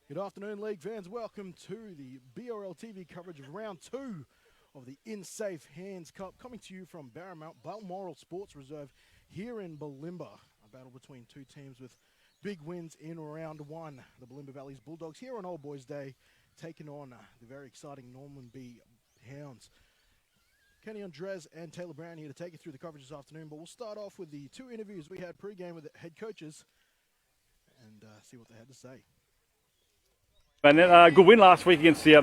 Good afternoon, League fans. Welcome to the BRL TV coverage of round 2 of the In Safe Hands Cup, coming to you from Balmoral Sports Reserve here in Bulimba. A battle between two teams with big wins in round 1. The Bulimba Valley's Bulldogs here on Old Boys Day, taking on the very exciting Normanby Hounds. Kenny Andres and Taylor Brown here to take you through the coverage this afternoon, but we'll start off with the two interviews we had pre-game with the head coaches and see what they had to say. And a good win last week against the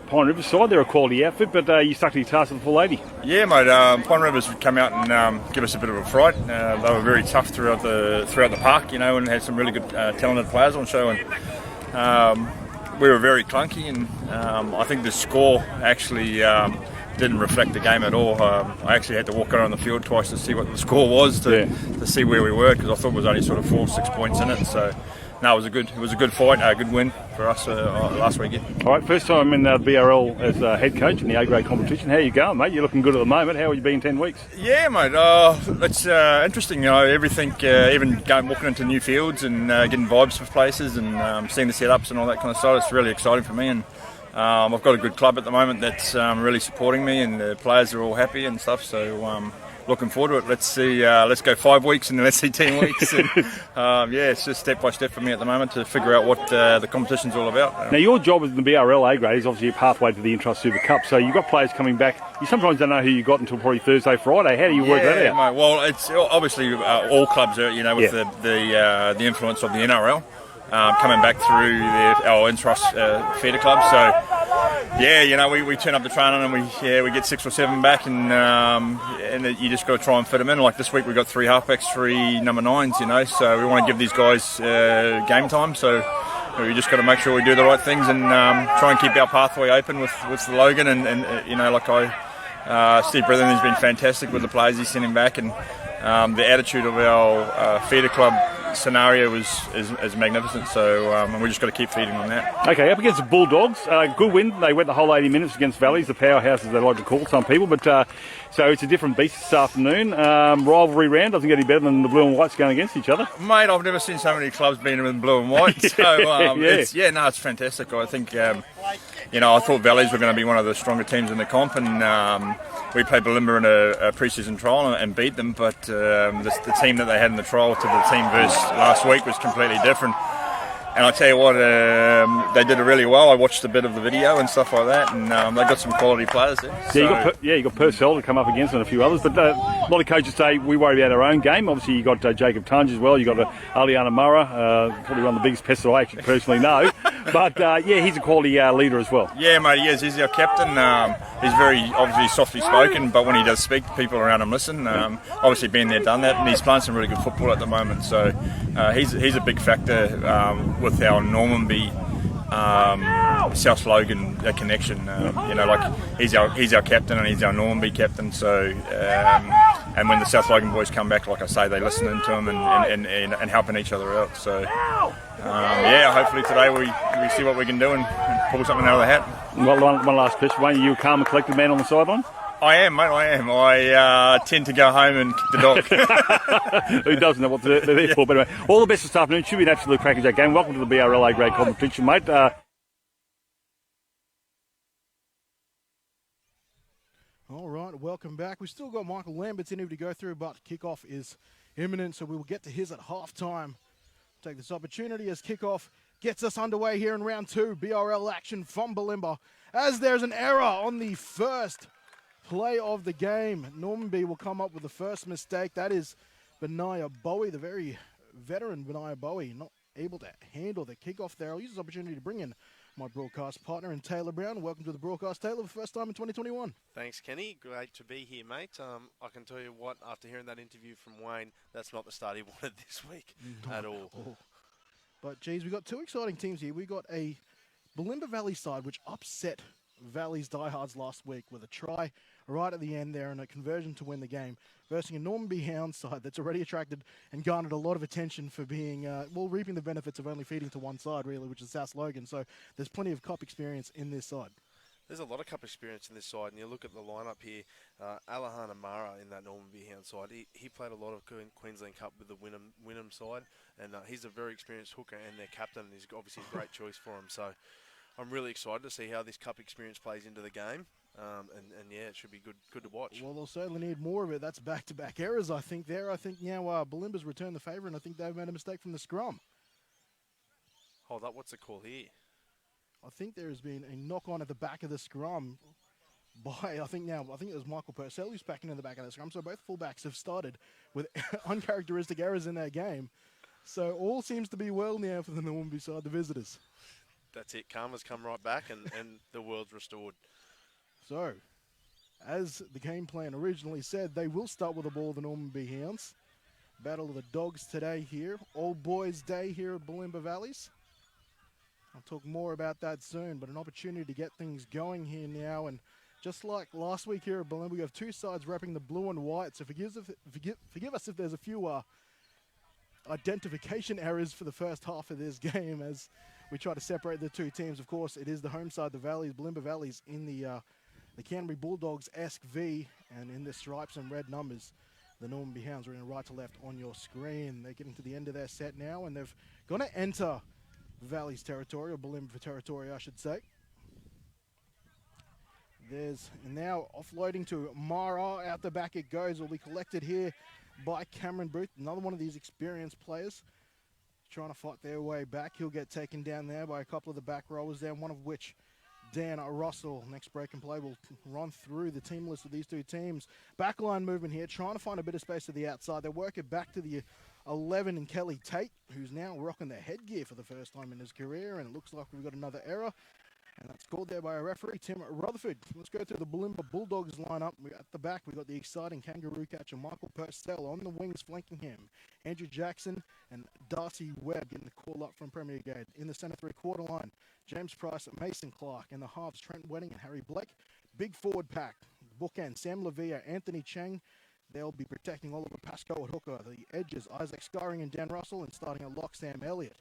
Pine River side. They're a quality outfit, but you stuck to your task with the full 80. Yeah, mate. Pine Rivers would come out and give us a bit of a fright. They were very tough throughout the park, and had some really good talented players on show. And we were very clunky, and I think the score actually didn't reflect the game at all. I actually had to walk around the field twice to see what the score was to see where we were, because I thought it was only sort of 4 or 6 points in it. So. No, it was a good fight, a good win for us last weekend. All right, first time in BRL as head coach in the A-grade competition. How are you going, mate? You're looking good at the moment. How have you been in 10 weeks? Yeah, mate. It's interesting. Everything, even walking into new fields and getting vibes for places and seeing the setups and all that kind of stuff. It's really exciting for me. And I've got a good club at the moment that's really supporting me, and the players are all happy and stuff. So. Looking forward to it. Let's see. Let's go 5 weeks and then let's see 10 weeks. And, it's just step by step for me at the moment to figure out what the competition's all about. Now, your job as the BRL A grade is obviously a pathway to the Intrust Super Cup. So you've got players coming back. You sometimes don't know who you got until probably Thursday, Friday. How do you work that out? Mate, well, it's obviously all clubs are, with the influence of the NRL. Coming back through our Intrust feeder club, so we turn up the training and we get 6 or 7 back, and you just got to try and fit them in. Like this week we got 3 halfbacks, 3 number 9s, so we want to give these guys game time. So we just got to make sure we do the right things and try and keep our pathway open with the Logan and Steve Brethren has been fantastic with the players he's sending back, and the attitude of our feeder club scenario is magnificent, so we just got to keep feeding on that. Okay, up against the Bulldogs, good win. They went the whole 80 minutes against Valleys, the powerhouse as they like to call some people, but so it's a different beast this afternoon. Rivalry round doesn't get any better than the blue and whites going against each other. Mate, I've never seen so many clubs being in blue and white, so it's fantastic. I think I thought Valleys were going to be one of the stronger teams in the comp, and we played Bulimba in a pre-season trial and beat them, but the team that they had in the trial to the team versus last week was completely different. And I tell you what, they did it really well. I watched a bit of the video and stuff like that, and they got some quality players there. You got Purcell to come up against and a few others, but a lot of coaches say we worry about our own game. Obviously, you got Jacob Tunge as well. You got Aliana Murrah, probably one of the biggest pests that I actually personally know. But he's a quality leader as well. Yeah, mate, he is. He's our captain. He's very obviously softly spoken, but when he does speak, people around him listen. Obviously, been there, done that, and he's playing some really good football at the moment. So he's a big factor with our Normanby South Logan connection. He's our captain and he's our Normanby captain. So and when the South Logan boys come back, like I say, they listen into him and helping each other out. So hopefully today we see what we can do and pull something out of the hat. Well, one last question, Wayne. Are you a calm and collected man on the sideline? I am, mate, I am. I tend to go home and kick the dog. Who doesn't know what they're there for? But anyway, all the best this afternoon. Should be an absolute crackerjack game. Welcome to the BRL A-grade competition, mate. All right, welcome back. We've still got Michael Lambert's interview to go through, but kickoff is imminent, so we will get to his at halftime. Take this opportunity as kickoff gets us underway here in round 2. BRL action from Bulimba. As there's an error on the first play of the game, Normanby will come up with the first mistake. That is Benaiah Bowie, the very veteran Benaiah Bowie, not able to handle the kickoff there. I'll use this opportunity to bring in my broadcast partner and Taylor Brown. Welcome to the broadcast, Taylor, for the first time in 2021. Thanks, Kenny. Great to be here, mate. I can tell you what, after hearing that interview from Wayne, that's not the start he wanted this week at all. But, geez, we've got 2 exciting teams here. We've got a Bulimba Valley side, which upset Valley's diehards last week with a try right at the end there and a conversion to win the game, versus a Normanby Hounds side that's already attracted and garnered a lot of attention for being, reaping the benefits of only feeding to one side, really, which is South Logan. So there's plenty of cop experience in this side. There's a lot of cup experience in this side, and you look at the lineup here. Alahan Amara in that Normanby Hound side, he played a lot of Queensland Cup with the Wynnum side, and he's a very experienced hooker and their captain. He's obviously a great choice for him. So I'm really excited to see how this cup experience plays into the game, and yeah, it should be good to watch. Well, they'll certainly need more of it. That's back-to-back errors, I think, there. I think now Bulimba's returned the favour, and I think they've made a mistake from the scrum. Hold up, what's the call here? I think there has been a knock-on at the back of the scrum by, I think it was Michael Purcell who's back into the back of the scrum. So both fullbacks have started with uncharacteristic errors in their game. So all seems to be well now for the Normanby side, the visitors. That's it. Karma's come right back, and the world's restored. So, as the game plan originally said, they will start with the ball, the Normanby Hounds. Battle of the Dogs today here. All boys day here at Bulimba Valleys. I'll talk more about that soon, but an opportunity to get things going here now. And just like last week here at Bulimba, we have two sides repping the blue and white. So forgive us if there's a few identification errors for the first half of this game as we try to separate the two teams. Of course, it is the home side, the Valleys, Bulimba Valleys, in the Canterbury Bulldogs-esque V, and in the stripes and red numbers, the Normanby Hounds are in right to left on your screen. They're getting to the end of their set now, and they've going to enter Valley's territory, or Bulimba territory, I should say. There's now offloading to Mara. Out the back it goes. Will be collected here by Cameron Booth, another one of these experienced players trying to fight their way back. He'll get taken down there by a couple of the back rowers there, one of which Dan Russell. Next break and play will run through the team list of these two teams. Backline movement here, trying to find a bit of space to the outside. They work it back to the 11 and Kelly Tate, who's now rocking their headgear for the first time in his career, and it looks like we've got another error, and that's called there by a referee, Tim Rutherford. Let's go through the Bulimba Bulldogs lineup. At the back, we've got the exciting kangaroo catcher Michael Purcell. On the wings flanking him, Andrew Jackson and Darcy Webb getting the call up from Premier Gate. In the centre three-quarter line, James Price, Mason Clark. In the halves, Trent Wedding and Harry Blake. Big forward pack, bookend, Sam Lavia, Anthony Cheng. They'll be protecting Oliver Pascoe at hooker. The edges, Isaac Scarring and Dan Russell, and starting at lock, Sam Elliott.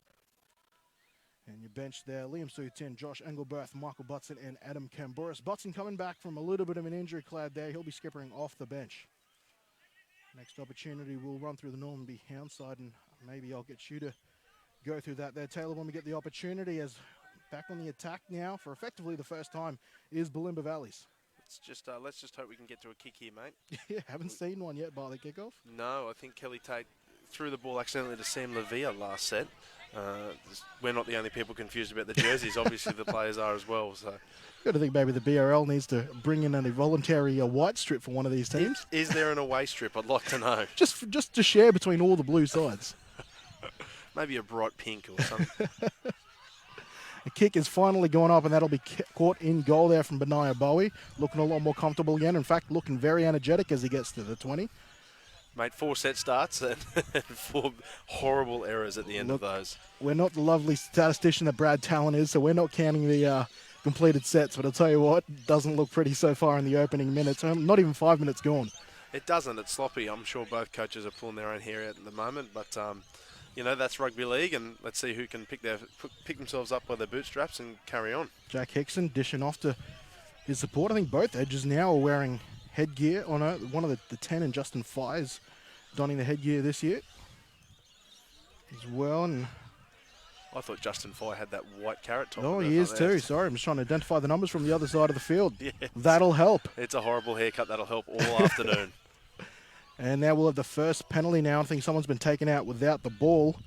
And your bench there, Liam Sutin, Josh Engelberth, Michael Butson, and Adam Camboris. Butson coming back from a little bit of an injury cloud there. He'll be skippering off the bench. Next opportunity, we'll run through the Normanby Hound side, and maybe I'll get you to go through that there, Taylor, when we get the opportunity. As back on the attack now, for effectively the first time, is Bulimba Valleys. Let's just hope we can get to a kick here, mate. Yeah, haven't seen one yet by the kickoff. No, I think Kelly Tate threw the ball accidentally to Sam Lavia last set. We're not the only people confused about the jerseys. Obviously, the players are as well. So, got to think maybe the BRL needs to bring in a voluntary white strip for one of these teams. Is there an away strip? I'd like to know. Just to share between all the blue sides. Maybe a bright pink or something. The kick is finally going up, and that'll be caught in goal there from Benaiah Bowie. Looking a lot more comfortable again. In fact, looking very energetic as he gets to the 20. Mate, 4 set starts and 4 horrible errors at the end of those. We're not the lovely statistician that Brad Talon is, so we're not counting the completed sets. But I'll tell you what, doesn't look pretty so far in the opening minutes. Not even 5 minutes gone. It doesn't. It's sloppy. I'm sure both coaches are pulling their own hair out at the moment. But, you know, that's rugby league, and let's see who can pick themselves up by their bootstraps and carry on. Jack Hickson dishing off to his support. I think both edges now are wearing headgear. Oh no, one of the 10 and Justin Fires donning the headgear this year as well. And I thought Justin Fye had that white carrot top. Oh, he is too. Sorry, I'm just trying to identify the numbers from the other side of the field. Yes. That'll help. It's a horrible haircut. That'll help all afternoon. And now we'll have the first penalty now. I think someone's been taken out without the ball.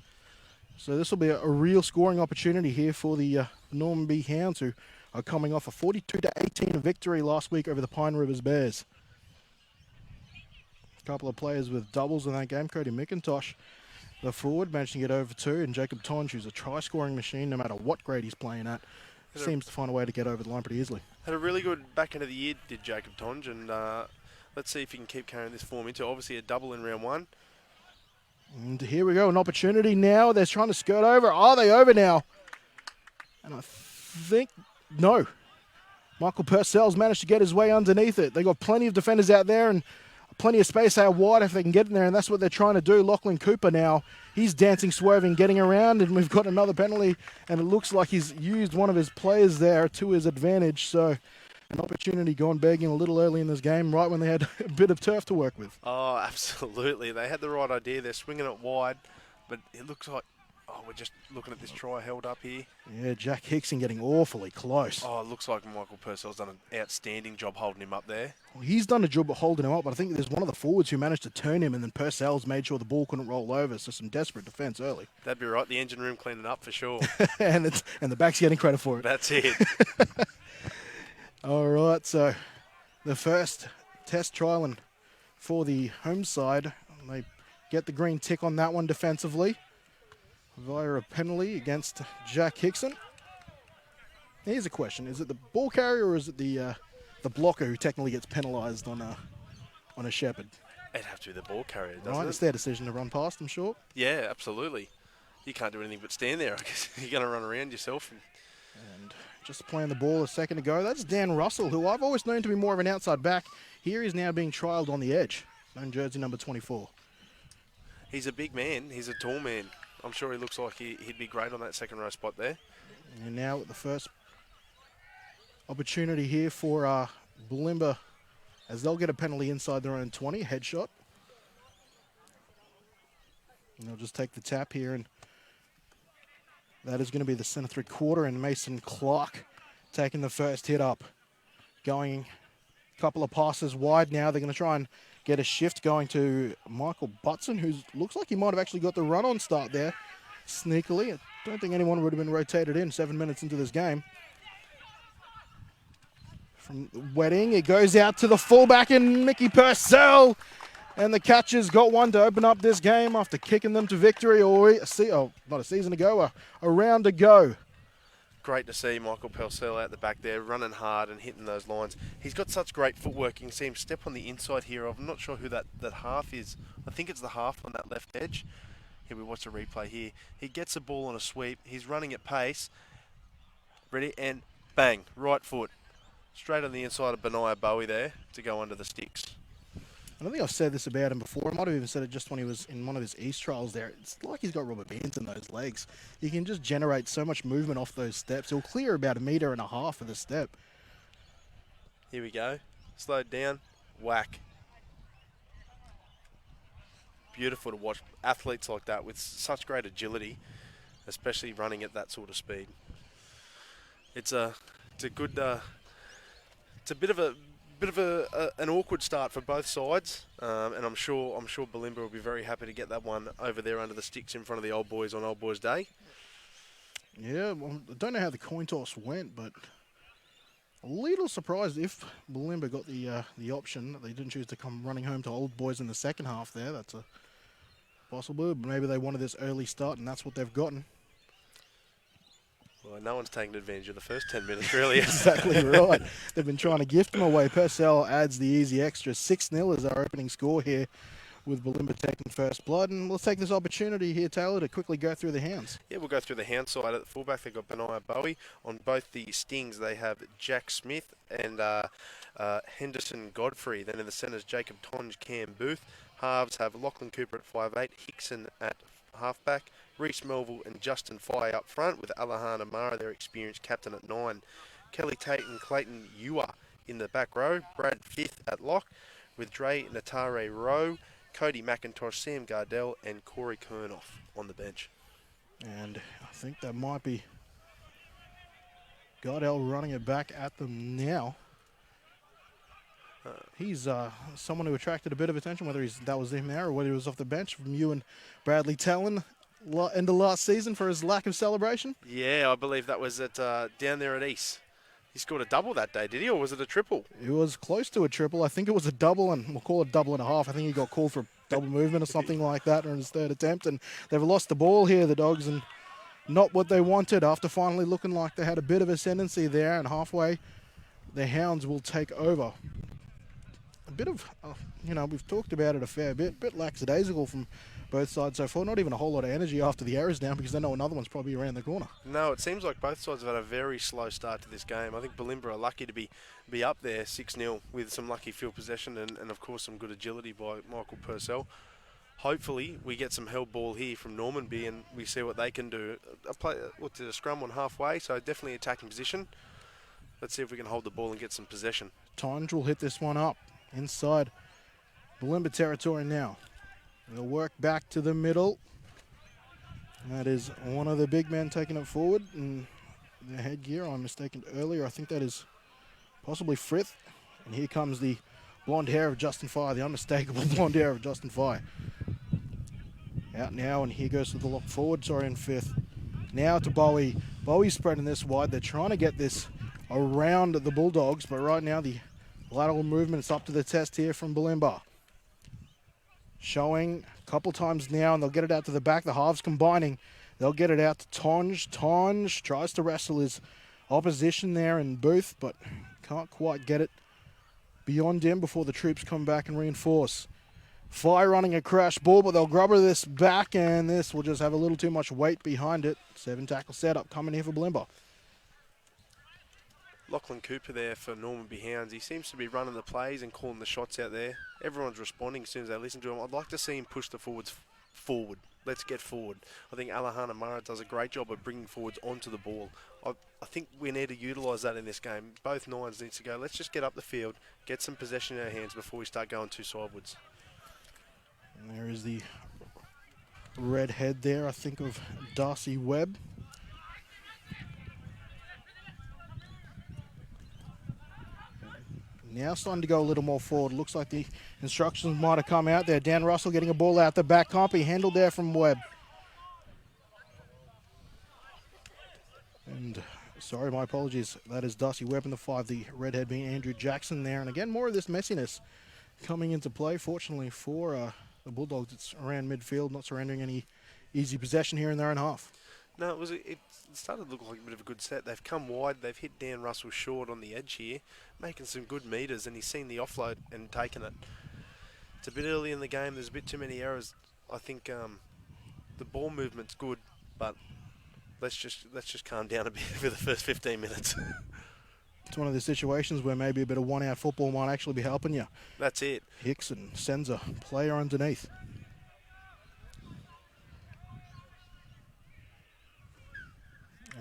So this will be a real scoring opportunity here for the Normanby Hounds, who are coming off a 42-18 victory last week over the Pine Rivers Bears. A couple of players with doubles in that game. Cody Mcintosh, the forward, managed to get over 2, and Jacob Tonge, who's a try-scoring machine no matter what grade he's playing at, seems to find a way to get over the line pretty easily. Had a really good back end of the year, did Jacob Tonge, and let's see if he can keep carrying this form into obviously a double in round 1. And here we go, an opportunity now. They're trying to skirt over. Are they over now? And I think, no. Michael Purcell's managed to get his way underneath it. They've got plenty of defenders out there and plenty of space out wide if they can get in there, and that's what they're trying to do. Lachlan Cooper now, he's dancing, swerving, getting around, and we've got another penalty, and it looks like he's used one of his players there to his advantage. So an opportunity gone begging a little early in this game, right when they had a bit of turf to work with. Oh, absolutely. They had the right idea. They're swinging it wide, but it looks like, we're just looking at this try held up here. Yeah, Jack Hickson getting awfully close. Oh, it looks like Michael Purcell's done an outstanding job holding him up there. Well, he's done a job of holding him up, but I think there's one of the forwards who managed to turn him, and then Purcell's made sure the ball couldn't roll over, so some desperate defence early. That'd be right. The engine room cleaning up for sure. and the back's getting credit for it. That's it. All right, so the first test trial and for the home side, they get the green tick on that one defensively via a penalty against Jack Hickson. Here's a question: is it the ball carrier or is it the blocker who technically gets penalised on a shepherd? It'd have to be the ball carrier, doesn't Right, it? it's their decision to run past, I'm sure. Yeah, absolutely. You can't do anything but stand there. I guess you're going to run around yourself. And just playing the ball a second ago, that's Dan Russell, who I've always known to be more of an outside back. Here he's now being trialled on the edge, on jersey number 24. He's a big man. He's a tall man. I'm sure he looks like he'd be great on that second row spot there. And now at the first opportunity here for Bulimba, as they'll get a penalty inside their own 20, headshot. And they'll just take the tap here, and that is going to be the centre three-quarter, and Mason Clark taking the first hit up. Going a couple of passes wide now. They're going to try and get a shift going to Michael Butson, who looks like he might have actually got the run-on start there sneakily. I don't think anyone would have been rotated in 7 minutes into this game. From Wedding, it goes out to the fullback and Mickey Purcell. And the Catchers got one to open up this game after kicking them to victory, not a season ago, a round ago. Great to see Michael Purcell out the back there, running hard and hitting those lines. He's got such great footwork. You can see him step on the inside here. I'm not sure who that half is. I think it's the half on that left edge. Here we watch a replay here. He gets the ball on a sweep. He's running at pace. Ready, and bang, right foot. Straight on the inside of Benaiah Bowie there to go under the sticks. I don't think I've said this about him before. I might have even said it just when he was in one of his East trials there. It's like he's got rubber bands in those legs. He can just generate so much movement off those steps. He'll clear about 1.5 meters of the step. Here we go. Slowed down. Whack. Beautiful to watch athletes like that with such great agility, especially running at that sort of speed. It's a good... it's a bit of an awkward start for both sides, and I'm sure Bulimba will be very happy to get that one over there under the sticks in front of the old boys on Old Boys Day. Yeah, well, I don't know how the coin toss went, but a little surprised if Bulimba got the option that they didn't choose to come running home to Old Boys in the second half there. That's a possible. Maybe they wanted this early start, and that's what they've gotten. Well, no one's taken advantage of the first 10 minutes, really. Exactly right. They've been trying to gift them away. Purcell adds the easy extra. 6-0 is our opening score here with Bulimba taking first blood. And we'll take this opportunity here, Taylor, to quickly go through the Hounds. Yeah, we'll go through the Hound side. At the fullback, they've got Benaiah Bowie. On both the Stings, they have Jack Smith and Henderson Godfrey. Then in the centres, Jacob Tonge, Cam Booth. Halves have Lachlan Cooper at 5'8", Hickson at halfback, Reece Melville and Justin Fye up front, with Alahan Amara, their experienced captain, at 9. Kelly Tate and Clayton Ewa in the back row. Brad Fifth at lock, with Dre Natare Rowe, Cody Mcintosh, Sam Gardell and Corey Kernoff on the bench. And I think that might be Gardell running it back at them now. He's someone who attracted a bit of attention, whether that was him there or whether he was off the bench from you and Bradley Talon end of last season for his lack of celebration. Yeah, I believe that was at down there at East. He scored a double that day, did he, or was it a triple? It was close to a triple. I think it was a double, and we'll call it double and a half. I think he got called for double movement or something like that on his third attempt, and they've lost the ball here, the Dogs, and not what they wanted after finally looking like they had a bit of ascendancy there, and halfway the Hounds will take over. A bit of, we've talked about it a fair bit lackadaisical from both sides so far. Not even a whole lot of energy after the errors now, because they know another one's probably around the corner. No, it seems like both sides have had a very slow start to this game. I think Bulimba are lucky to be up there 6-0 with some lucky field possession and of course some good agility by Michael Purcell. Hopefully we get some held ball here from Normanby and we see what they can do. A scrum on halfway, so definitely attacking position. Let's see if we can hold the ball and get some possession. Tonge will hit this one up inside Bulimba territory now. They'll work back to the middle. That is one of the big men taking it forward. And the headgear, I'm mistaken earlier, I think that is possibly Frith. And here comes the blonde hair of Justin Fye, the unmistakable blonde hair of Justin Fye. Out now, and here goes to the lock forward, sorry, in fifth. Now to Bowie. Bowie's spreading this wide. They're trying to get this around the Bulldogs, but right now the lateral movement is up to the test here from Bulimba. Showing a couple times now, and they'll get it out to the back. The halves combining. They'll get it out to Tonge. Tonge tries to wrestle his opposition there in Booth, but can't quite get it beyond him before the troops come back and reinforce. Fire running a crash ball, but they'll grubber this back, and this will just have a little too much weight behind it. 7 tackle setup coming here for Bulimba. Lachlan Cooper there for Normanby Hounds. He seems to be running the plays and calling the shots out there. Everyone's responding as soon as they listen to him. I'd like to see him push the forwards forward. Let's get forward. I think Alahana Mara does a great job of bringing forwards onto the ball. I think we need to utilise that in this game. Both nines need to go, let's just get up the field, get some possession in our hands before we start going too sidewards. And there is the red head there, I think, of Darcy Webb. Now starting to go a little more forward. Looks like the instructions might have come out there. Dan Russell getting a ball out the back. Can't be handled there from Webb. And sorry, my apologies. That is Darcy Webb in the 5. The redhead being Andrew Jackson there. And again, more of this messiness coming into play. Fortunately for the Bulldogs, it's around midfield, not surrendering any easy possession here in their own half. No, it started to look like a bit of a good set. They've come wide. They've hit Dan Russell short on the edge here, making some good meters, and he's seen the offload and taken it. It's a bit early in the game. There's a bit too many errors. I think the ball movement's good, but let's just calm down a bit for the first 15 minutes. It's one of the situations where maybe a bit of one-out football might actually be helping you. That's it. Hicks and sends a player underneath.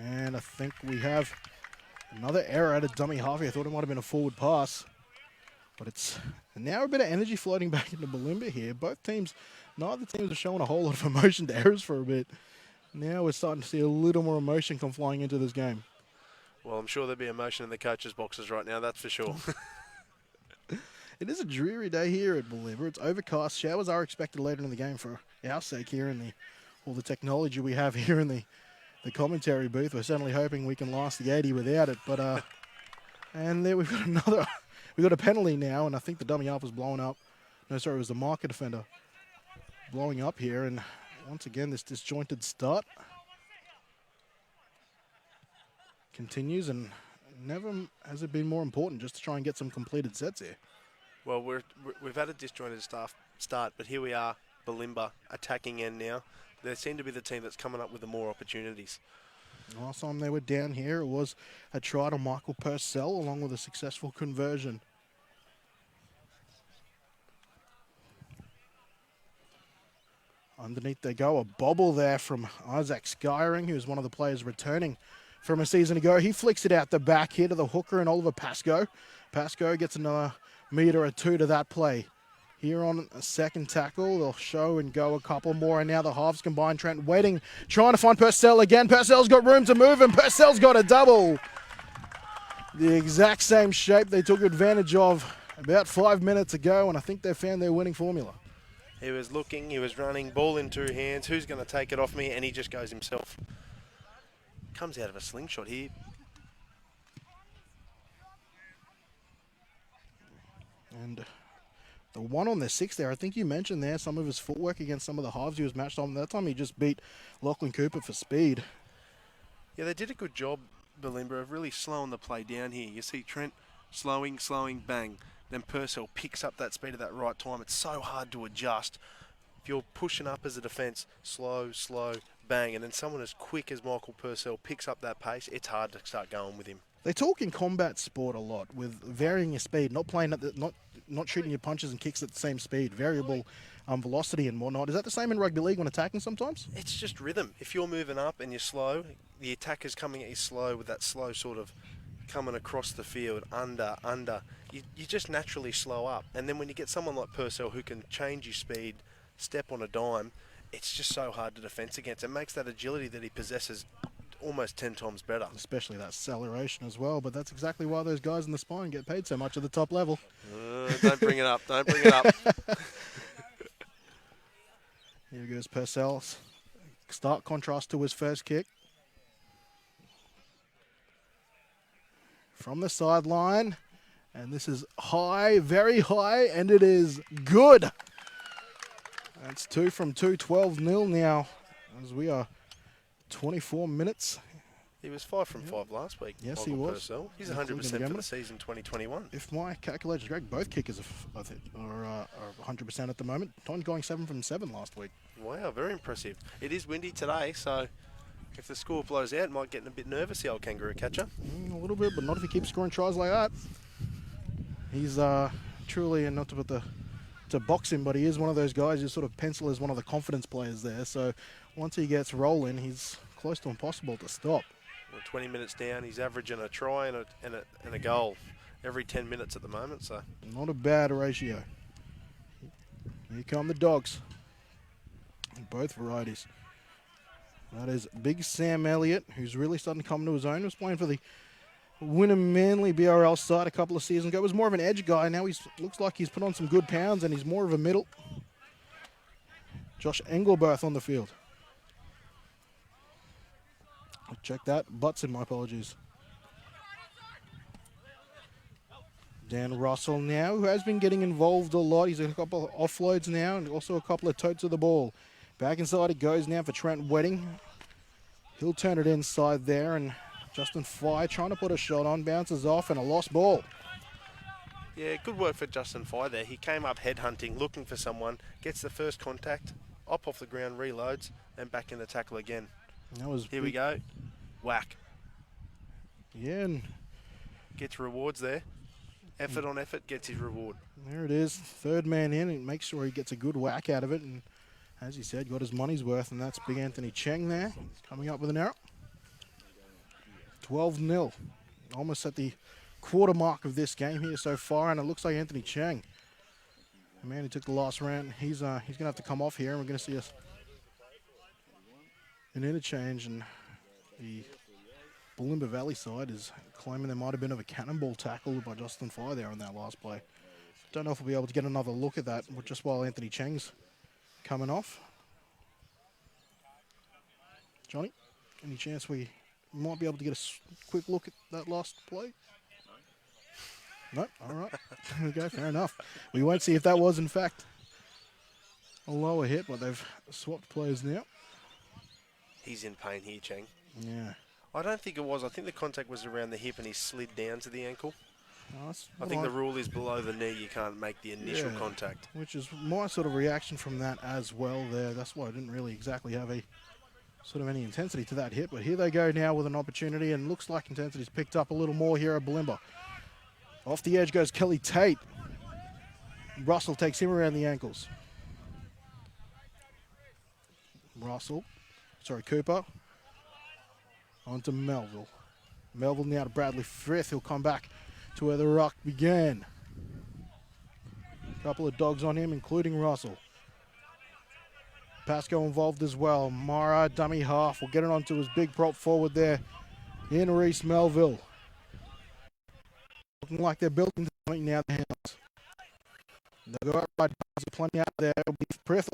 And I think we have another error at a dummy half here. I thought it might have been a forward pass. But it's now a bit of energy floating back into Bulimba here. Both teams, neither teams are showing a whole lot of emotion to errors for a bit. Now we're starting to see a little more emotion come flying into this game. Well, I'm sure there'll be emotion in the coaches' boxes right now, that's for sure. It is a dreary day here at Bulimba. It's overcast. Showers are expected later in the game for our sake here in all the technology we have here in the commentary booth. We're certainly hoping we can last the 80 without it. But and there we've got we've got a penalty now, and I think the dummy half was blown up. No, sorry, it was the marker defender blowing up here. And once again, this disjointed start continues, and never has it been more important just to try and get some completed sets here. Well, we've had a disjointed start, but here we are, Bulimba, attacking end now. They seem to be the team that's coming up with the more opportunities. Last time they were down here, it was a try to Michael Purcell along with a successful conversion. Underneath they go, a bobble there from Isaac Skyring, who's one of the players returning from a season ago. He flicks it out the back here to the hooker and Oliver Pascoe. Pascoe gets another metre or two to that play. Here on a second tackle, they'll show and go a couple more, and now the halves combine. Trent waiting, trying to find Purcell again. Purcell's got room to move, and Purcell's got a double. The exact same shape they took advantage of about 5 minutes ago, and I think they found their winning formula. He was looking, he was running, ball in 2 hands. Who's going to take it off me? And he just goes himself. Comes out of a slingshot here. And the one on the 6 there, I think you mentioned there some of his footwork against some of the halves he was matched on. That time he just beat Lachlan Cooper for speed. Yeah, they did a good job, Bulimba, of really slowing the play down here. You see Trent slowing, bang. Then Purcell picks up that speed at that right time. It's so hard to adjust. If you're pushing up as a defence, slow, bang. And then someone as quick as Michael Purcell picks up that pace, it's hard to start going with him. They talk in combat sport a lot with varying your speed, not playing at not shooting your punches and kicks at the same speed, variable velocity and whatnot. Is that the same in rugby league when attacking sometimes? It's just rhythm. If you're moving up and you're slow, the attacker's coming at you slow with that slow sort of coming across the field, under, you just naturally slow up. And then when you get someone like Purcell who can change your speed, step on a dime, it's just so hard to defence against. It makes that agility that he possesses almost 10 times better. Especially that acceleration as well, but that's exactly why those guys in the spine get paid so much at the top level. Don't bring it up, don't bring it up. Here goes Purcell. Stark contrast to his first kick. From the sideline, and this is high, very high, and it is good. That's 2 from 2, 12-0 now, as we are 24 minutes. He was 5 from 5 last week. Yes, Michael he was. Purcell. He's 100% for the season 2021. If my calculations are correct, both kickers are 100% at the moment. Tom going 7 from 7 last week. Wow, very impressive. It is windy today, so if the score blows out, it might get a bit nervous, the old kangaroo catcher. A little bit, but not if he keeps scoring tries like that. He's truly, and not to put to box him, but he is one of those guys you sort of pencil as one of the confidence players there. So once he gets rolling, he's close to impossible to stop. Well, 20 minutes down, he's averaging a try and a goal every 10 minutes at the moment. So not a bad ratio. Here come the Dogs. Both varieties. That is Big Sam Elliott, who's really starting to come to his own. He was playing for the Wynnum Manly BRL side a couple of seasons ago. He was more of an edge guy. Now he looks like he's put on some good pounds and he's more of a middle. Josh Engelberth on the field. Check that. Butson, my apologies. Dan Russell now, who has been getting involved a lot. He's a couple of offloads now and also a couple of totes of the ball. Back inside it goes now for Trent Wedding. He'll turn it inside there, and Justin Fye trying to put a shot on, bounces off, and a lost ball. Yeah, good work for Justin Fye there. He came up headhunting, looking for someone, gets the first contact, up off the ground, reloads, and back in the tackle again. That was Here we go. Whack. Yeah, and Gets rewards there. Effort on effort gets his reward. there it is. Third man in, and makes sure he gets a good whack out of it. And as he said, got his money's worth, and that's Big Anthony Cheng there. Coming up with an error. 12-0. Almost at the quarter mark of this game here so far, and it looks like Anthony Cheng, the man who took the last round, he's going to have to come off here, and we're going to see an interchange, and the Bulimba Valley side is claiming there might have been a cannonball tackle by Justin Fye there on that last play. Don't know if we'll be able to get another look at that just while Anthony Cheng's coming off. Johnny, any chance we might be able to get a quick look at that last play? No? All right. There we go. Fair enough. We won't see if that was, in fact, a lower hit, but they've swapped players now. He's in pain here, Cheng. Yeah. I don't think it was. I think the contact was around the hip and he slid down to the ankle. I think the the rule is below the knee, you can't make the initial contact. Which is my sort of reaction from that as well there. That's why I didn't really exactly have a sort of any intensity to that hit. But here they go now with an opportunity, and looks like intensity's picked up a little more here at Bulimba. Off the edge goes Kelly Tate. Russell takes him around the ankles. Cooper. On to Melville. Melville now to Bradley Frith. He'll come back to where the ruck began. A couple of Dogs on him, including Russell. Pasco involved as well. Mara, dummy half. Will get it onto his big prop forward there in Reese Melville. Looking like they're building something now, the Hounds. They'll go out right. There's plenty out there. It'll be Frith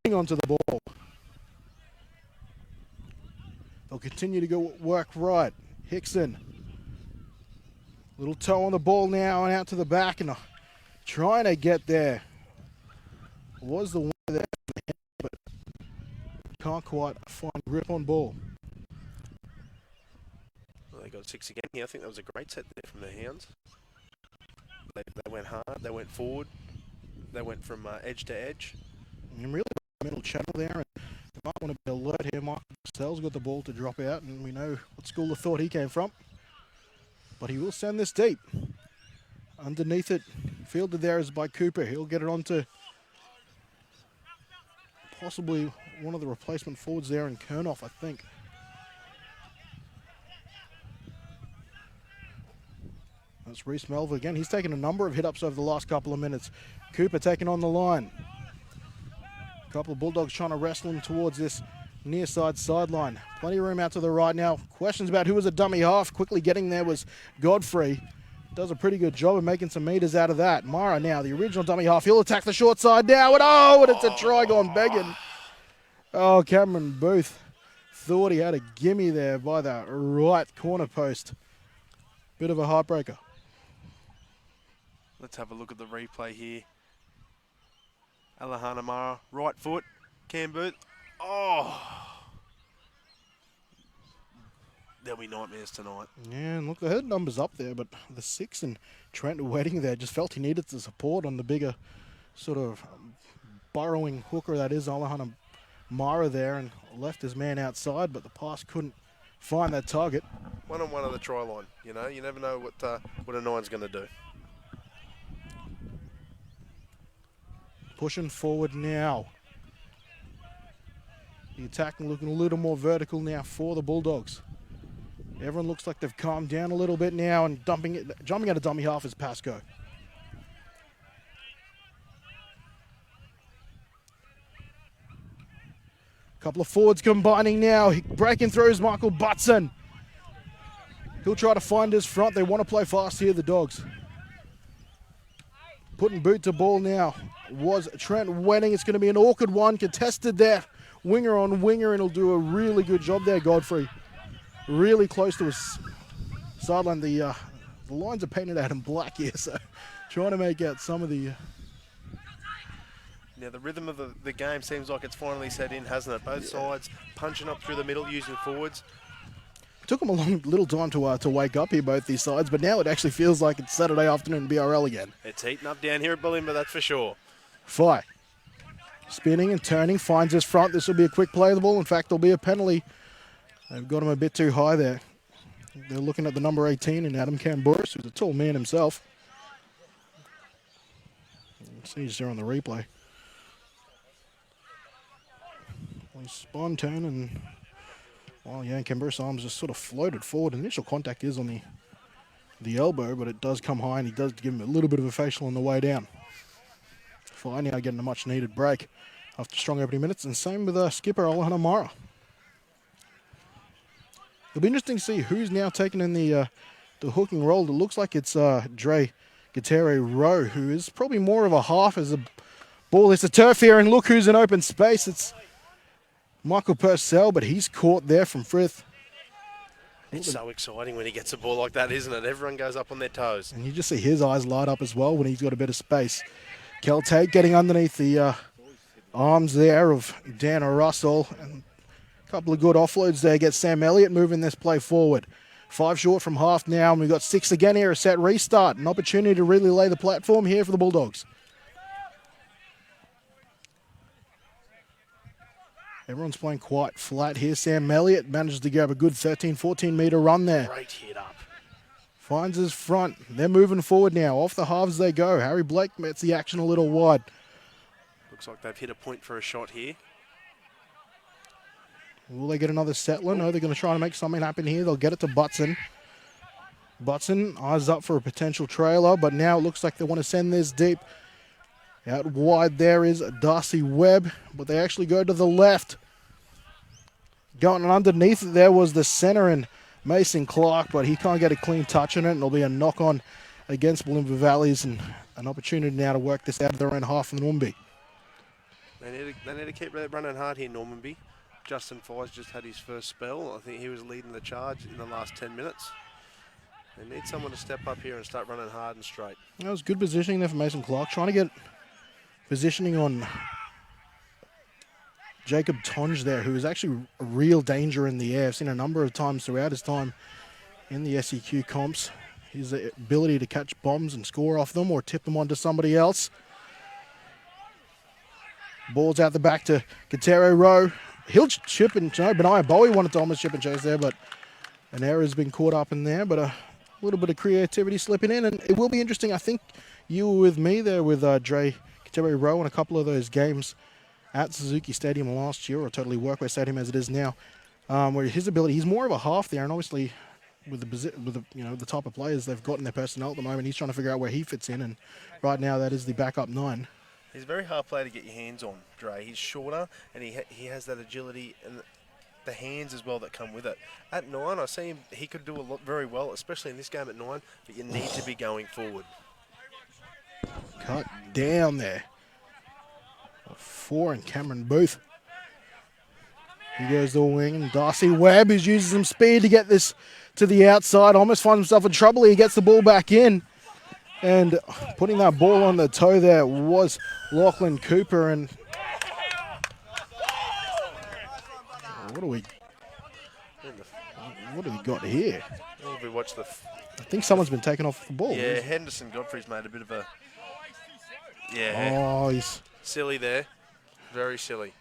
ding onto the ball. They'll continue to go work right. Hickson. Little toe on the ball now and out to the back and trying to get there. Was the one there, but can't quite find grip on ball. Well, they got 6 again here. I think that was a great set there from the Hounds. They went hard. They went forward. They went from edge to edge. And really middle channel there. And you might want to be alert here. Michael Purcell's got the ball to drop out, and we know what school of thought he came from. But he will send this deep. Underneath it, fielded there is by Cooper. He'll get it onto possibly one of the replacement forwards there in Kernoff, I think. That's Reese Melville again. He's taken a number of hit-ups over the last couple of minutes. Cooper taking on the line. A couple of Bulldogs trying to wrestle him towards this near side sideline. Plenty of room out to the right now. Questions about who was a dummy half. Quickly getting there was Godfrey. Does a pretty good job of making some meters out of that. Mara now, the original dummy half. He'll attack the short side now. And it's a try gone begging. Oh, Cameron Booth thought he had a gimme there by the right corner post. Bit of a heartbreaker. Let's have a look at the replay here. Alahana Mara, right foot. Cam Booth. Oh! There'll be nightmares tonight. Yeah, and look, the herd number's up there, but the 6 and Trent waiting there just felt he needed the support on the bigger sort of burrowing hooker that is Alahana Mara there, and left his man outside, but the pass couldn't find that target. One-on-one of the try line. You know, you never know what a nine's going to do. Pushing forward now. The attacking looking a little more vertical now for the Bulldogs. Everyone looks like they've calmed down a little bit now and jumping out of dummy half is Pascoe. Couple of forwards combining now. Breaking through is Michael Butson. He'll try to find his front. They want to play fast here, the Dogs. Putting boot to ball now was Trent Wenning. It's going to be an awkward one. Contested there. Winger on winger, and he'll do a really good job there, Godfrey. Really close to his sideline. The lines are painted out in black here, so trying to make out some of the... Now, the rhythm of the game seems like it's finally set in, hasn't it? Both sides punching up through the middle, using forwards. Took them a little time to wake up here, both these sides, but now it actually feels like it's Saturday afternoon BRL again. It's heating up down here at Bulimba, that's for sure. Fye. Spinning and turning, finds his front. This will be a quick play of the ball. In fact, there'll be a penalty. They've got him a bit too high there. They're looking at the number 18 in Adam Camboris, who's a tall man himself. See he's there on the replay. He spun, turn, and well, yeah, Camboris' arms just sort of floated forward. Initial contact is on the elbow, but it does come high, and he does give him a little bit of a facial on the way down. Fine, now getting a much-needed break after strong opening minutes, and same with skipper Alahana Mara. It'll be interesting to see who's now taking in the hooking role. It looks like it's Dre Guterre-Rowe, who is probably more of a half as a ball hits the turf here, and look who's in open space. It's Michael Purcell, but he's caught there from Frith. It's so exciting when he gets a ball like that, isn't it? Everyone goes up on their toes. And you just see his eyes light up as well when he's got a bit of space. Kel Tate getting underneath the arms there of Dan Russell. And a couple of good offloads there. Gets Sam Elliott moving this play forward. 5 short from half now, and we've got 6 again here. A set restart. An opportunity to really lay the platform here for the Bulldogs. Everyone's playing quite flat here. Sam Elliott manages to grab a good 13, 14-metre run there. Great hit up. Finds his front. They're moving forward now. Off the halves they go. Harry Blake gets the action a little wide. Looks like they've hit a point for a shot here. Will they get another settler? No, they're going to try to make something happen here. They'll get it to Butson. Butson eyes up for a potential trailer, but now it looks like they want to send this deep. Out wide there is Darcy Webb, but they actually go to the left. Going underneath it there was the center and Mason Clark, but he can't get a clean touch on it, and it'll be a knock-on against Bulimba Valleys, and an opportunity now to work this out of their own half of the Normanby. They need to keep running hard here, Normanby. Justin Fye's just had his first spell. I think he was leading the charge in the last 10 minutes. They need someone to step up here and start running hard and straight. That was good positioning there for Mason Clark, trying to get positioning on Jacob Tonge there, who is actually a real danger in the air. I've seen a number of times throughout his time in the SEQ comps. His ability to catch bombs and score off them or tip them onto somebody else. Ball's out the back to Guterre-Rowe. He'll chip and no, Benaiah Bowie wanted to almost chip and chase there, but an error has been caught up in there. But a little bit of creativity slipping in, and it will be interesting. I think you were with me there with Dre Guterre-Rowe in a couple of those games at Suzuki Stadium last year, or Totally Workwear Stadium as it is now, where his ability, he's more of a half there, and obviously with the the type of players they've got in their personnel at the moment. He's trying to figure out where he fits in, and right now that is the backup 9. He's a very hard player to get your hands on, Dre. He's shorter, and he has that agility and the hands as well that come with it. At 9, I see him. He could do a lot very well, especially in this game at 9. But you need to be going forward. Cut down there. 4 and Cameron Booth. He goes to the wing, and Darcy Webb is using some speed to get this to the outside. Almost finds himself in trouble. He gets the ball back in. And putting that ball on the toe there was Lachlan Cooper. And what do we got here? Well, we watch the. I think someone's been taken off the ball. Yeah, Henderson Godfrey's made a bit of a. Yeah. Oh, he's silly there. Very silly.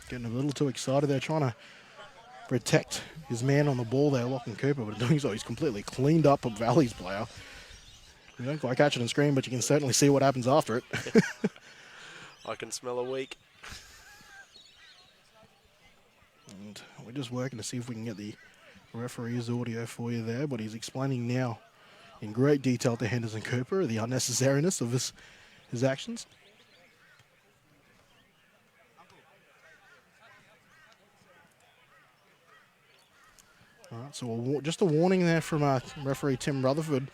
Getting a little too excited there, trying to protect his man on the ball there, Lachlan Cooper, but doing so he's completely cleaned up a Valley's player. You don't quite catch it on screen, but you can certainly see what happens after it. I can smell a week. And we're just working to see if we can get the referee's audio for you there, but he's explaining now in great detail to Henderson Cooper the unnecessariness of his actions. All right, so just a warning there from referee Tim Rutherford,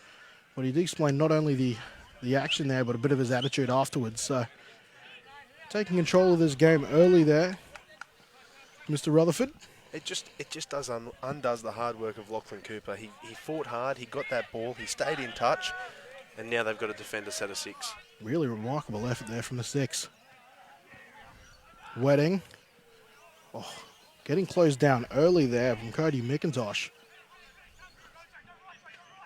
but he did explain not only the action there, but a bit of his attitude afterwards. So taking control of this game early there, Mr. Rutherford. It just undoes the hard work of Lachlan Cooper. He fought hard, he got that ball, he stayed in touch, and now they've got to defend a set of 6. Really remarkable effort there from the 6. Wedding. Oh, getting closed down early there from Cody Mcintosh.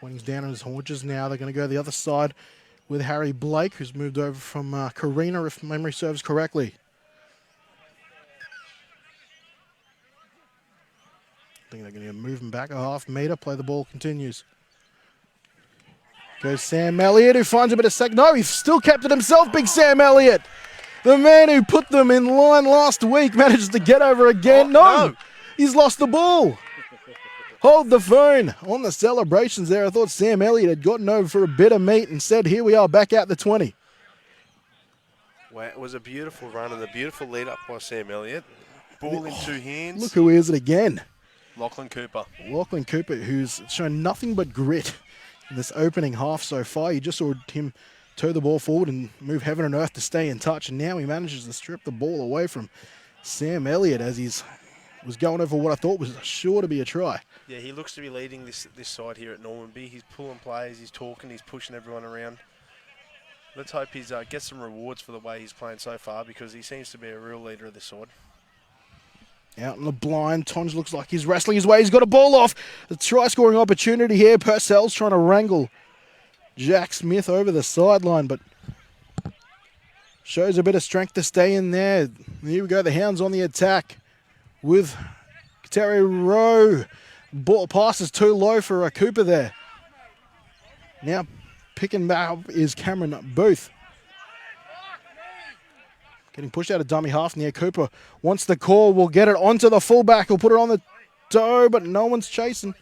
Wedding's down on his haunches now. They're going to go the other side with Harry Blake, who's moved over from Karina, if memory serves correctly. I think they're going to move him back a half metre. Play the ball continues. Goes Sam Elliott, who finds a bit of second. No, he's still kept it himself, big Sam Elliott. The man who put them in line last week manages to get over again. Oh, no, he's lost the ball. Hold the phone on the celebrations there. I thought Sam Elliott had gotten over for a bit of meat. Instead, here we are back out the 20. Well, it was a beautiful run and a beautiful lead up by Sam Elliott. Ball in 2 hands. Look who is it again. Lachlan Cooper. Lachlan Cooper, who's shown nothing but grit in this opening half so far. You just saw him toe the ball forward and move heaven and earth to stay in touch. And now he manages to strip the ball away from Sam Elliott as he's was going over what I thought was sure to be a try. Yeah, he looks to be leading this side here at Normanby. He's pulling plays, he's talking, he's pushing everyone around. Let's hope he gets some rewards for the way he's playing so far, because he seems to be a real leader of this side. Out in the blind, Tonge looks like he's wrestling his way. He's got a ball off. A try-scoring opportunity here. Purcell's trying to wrangle Jack Smith over the sideline, but shows a bit of strength to stay in there. Here we go, the Hounds on the attack with Terry Rowe. Ball passes too low for Cooper there. Now picking back up is Cameron Booth. Getting pushed out of dummy half near Cooper. Wants the call, will get it onto the fullback. He'll put it on the toe, but no one's chasing.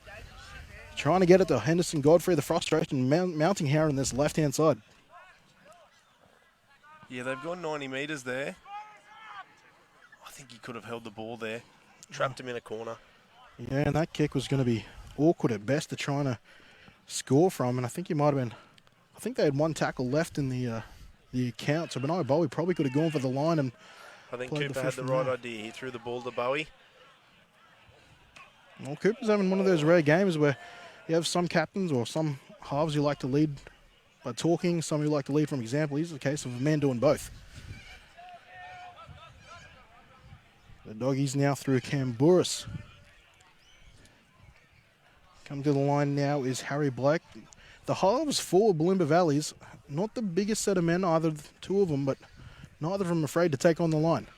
Trying to get it to Henderson Godfrey. The frustration mounting here on this left-hand side. Yeah, they've gone 90 metres there. I think he could have held the ball there. Trapped him in a corner. Yeah, and that kick was going to be awkward at best to try to score from. And I think he might have been... I think they had one tackle left in the account. So Benai Bowie probably could have gone for the line. And I think Cooper had the right idea. He threw the ball to Bowie. Well, Cooper's having one of those rare games where you have some captains or some halves who like to lead by talking, some who like to lead from example. Here's the case of a man doing both. The Doggies now through Camburis. Coming to the line now is Harry Black. The halves for Bulimba Valleys, not the biggest set of men, either two of them, but neither of them afraid to take on the line.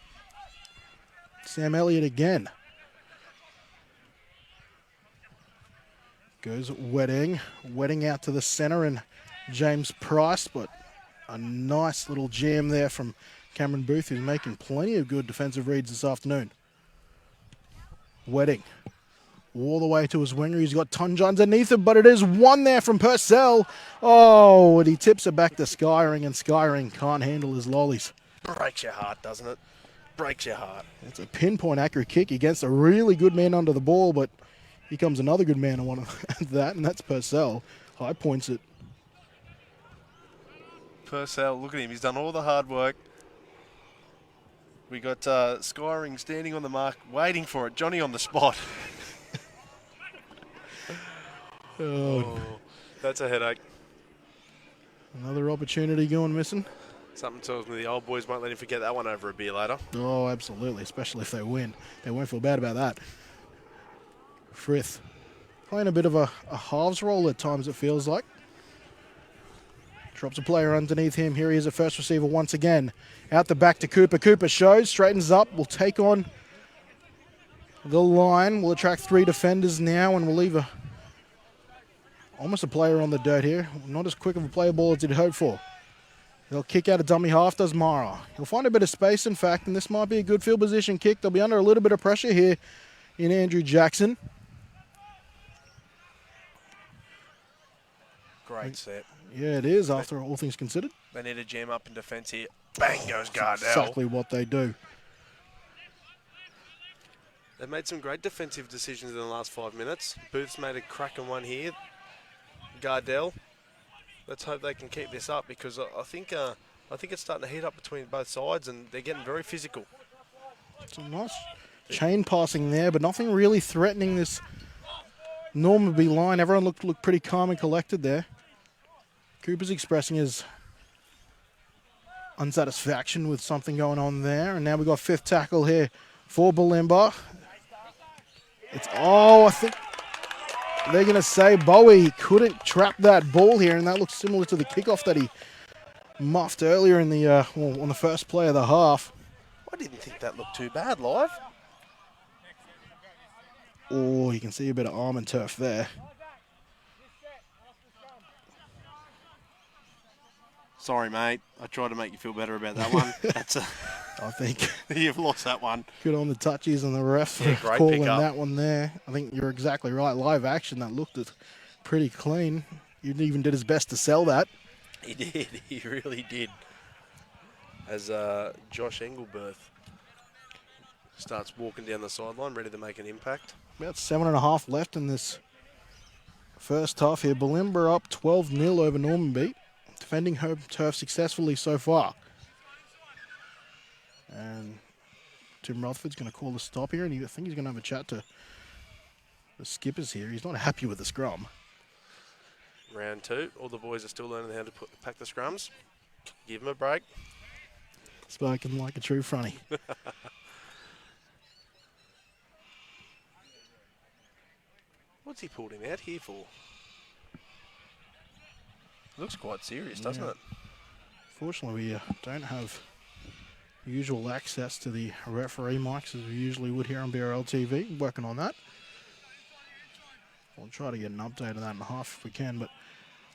Sam Elliott again. Goes Wedding. Wedding out to the center and James Price, but a nice little jam there from Cameron Booth, who's making plenty of good defensive reads this afternoon. Wedding all the way to his winger. He's got Tunja underneath him, but it is one there from Purcell. Oh, and he tips it back to Skyring, and Skyring can't handle his lollies. Breaks your heart, doesn't it? Breaks your heart. It's a pinpoint accurate kick against a really good man under the ball, but here comes another good man on one of that, and that's Purcell. High points it. Purcell, look at him. He's done all the hard work. We got Skyring standing on the mark, waiting for it. Johnny on the spot. Oh, that's a headache. Another opportunity going missing. Something tells me the old boys won't let him forget that one over a beer later. Oh, absolutely, especially if they win. They won't feel bad about that. Frith playing a bit of a halves role at times, it feels like. Drops a player underneath him. Here he is, a first receiver once again. Out the back to Cooper. Cooper shows, straightens up, will take on the line. Will attract 3 defenders now, and will leave almost a player on the dirt here. Not as quick of a play ball as he'd hoped for. They'll kick out a dummy half, does Mara. He'll find a bit of space, in fact, and this might be a good field position kick. They'll be under a little bit of pressure here in Andrew Jackson. Great set. Yeah, it is, after all things considered. They need to jam up in defence here. Bang goes Gardell. Exactly what they do. They've made some great defensive decisions in the last 5 minutes. Booth's made a cracking one here. Gardell. Let's hope they can keep this up, because I think it's starting to heat up between both sides, and they're getting very physical. Some nice chain passing there, but nothing really threatening this Normanby line. Everyone looked pretty calm and collected there. Cooper's expressing his unsatisfaction with something going on there, and now we've got 5th tackle here for Bulimba. I think they're going to say Bowie couldn't trap that ball here, and that looks similar to the kickoff that he muffed earlier in the on the first play of the half. I didn't think that looked too bad live. Oh, you can see a bit of arm and turf there. Sorry, mate. I tried to make you feel better about that one. I think You've lost that one. good on the touchies and the ref for calling that one there. I think you're exactly right. Live action, that looked pretty clean. You even did his best to sell that. He did. He really did. As Josh Engelberth starts walking down the sideline, ready to make an impact. About 7.5 left in this first half here. Bulimba up 12-0 over Normanby. Defending home turf successfully so far. And Tim Rutherford's going to call the stop here, and I think he's going to have a chat to the skippers here. He's not happy with the scrum. Round 2. All the boys are still learning how to pack the scrums. Give them a break. Spoken like a true fronty. What's he pulled him out here for? Looks quite serious, doesn't it? Fortunately, we don't have usual access to the referee mics as we usually would here on BRL TV. Working on that. We'll try to get an update of that in half if we can, but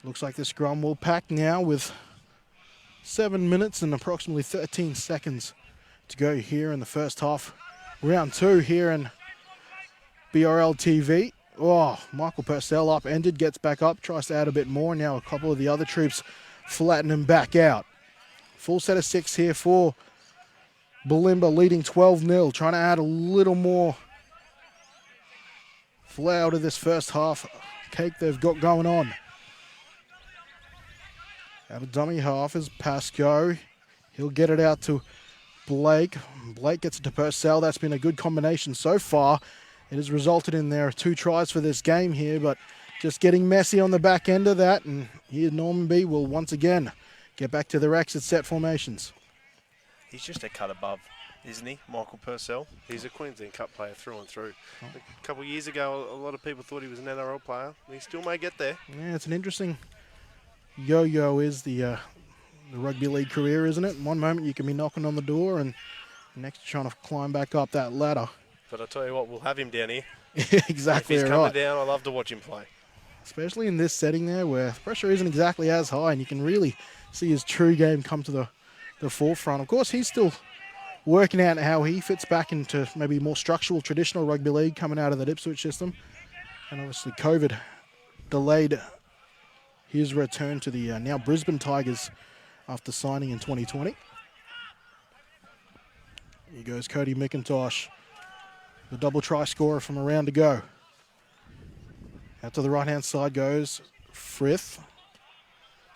looks like the scrum will pack now with 7 minutes and approximately 13 seconds to go here in the first half. Round 2 here in BRL TV. Oh, Michael Purcell upended, gets back up, tries to add a bit more. Now a couple of the other troops flatten him back out. Full set of 6 here for Bulimba, leading 12-0, trying to add a little more flour to this first half cake they've got going on. Out of dummy half is Pascoe. He'll get it out to Blake. Blake gets it to Purcell. That's been a good combination so far. It has resulted in their 2 tries for this game here, but just getting messy on the back end of that. And here Normanby will once again get back to their exit set formations. He's just a cut above, isn't he, Michael Purcell? He's a Queensland Cup player through and through. A couple of years ago, a lot of people thought he was an NRL player. He still may get there. Yeah, it's an interesting yo-yo is the rugby league career, isn't it? One moment you can be knocking on the door, and next you're trying to climb back up that ladder. But I'll tell you what, we'll have him down here. Exactly if he's right. coming down, I love to watch him play. Especially in this setting there where pressure isn't exactly as high, and you can really see his true game come to the forefront. Of course, he's still working out how he fits back into maybe more structural, traditional rugby league coming out of that Ipswich system. And obviously COVID delayed his return to the now Brisbane Tigers after signing in 2020. Here goes Cody Mcintosh, the double try scorer from a round to go. Out to the right-hand side goes Frith.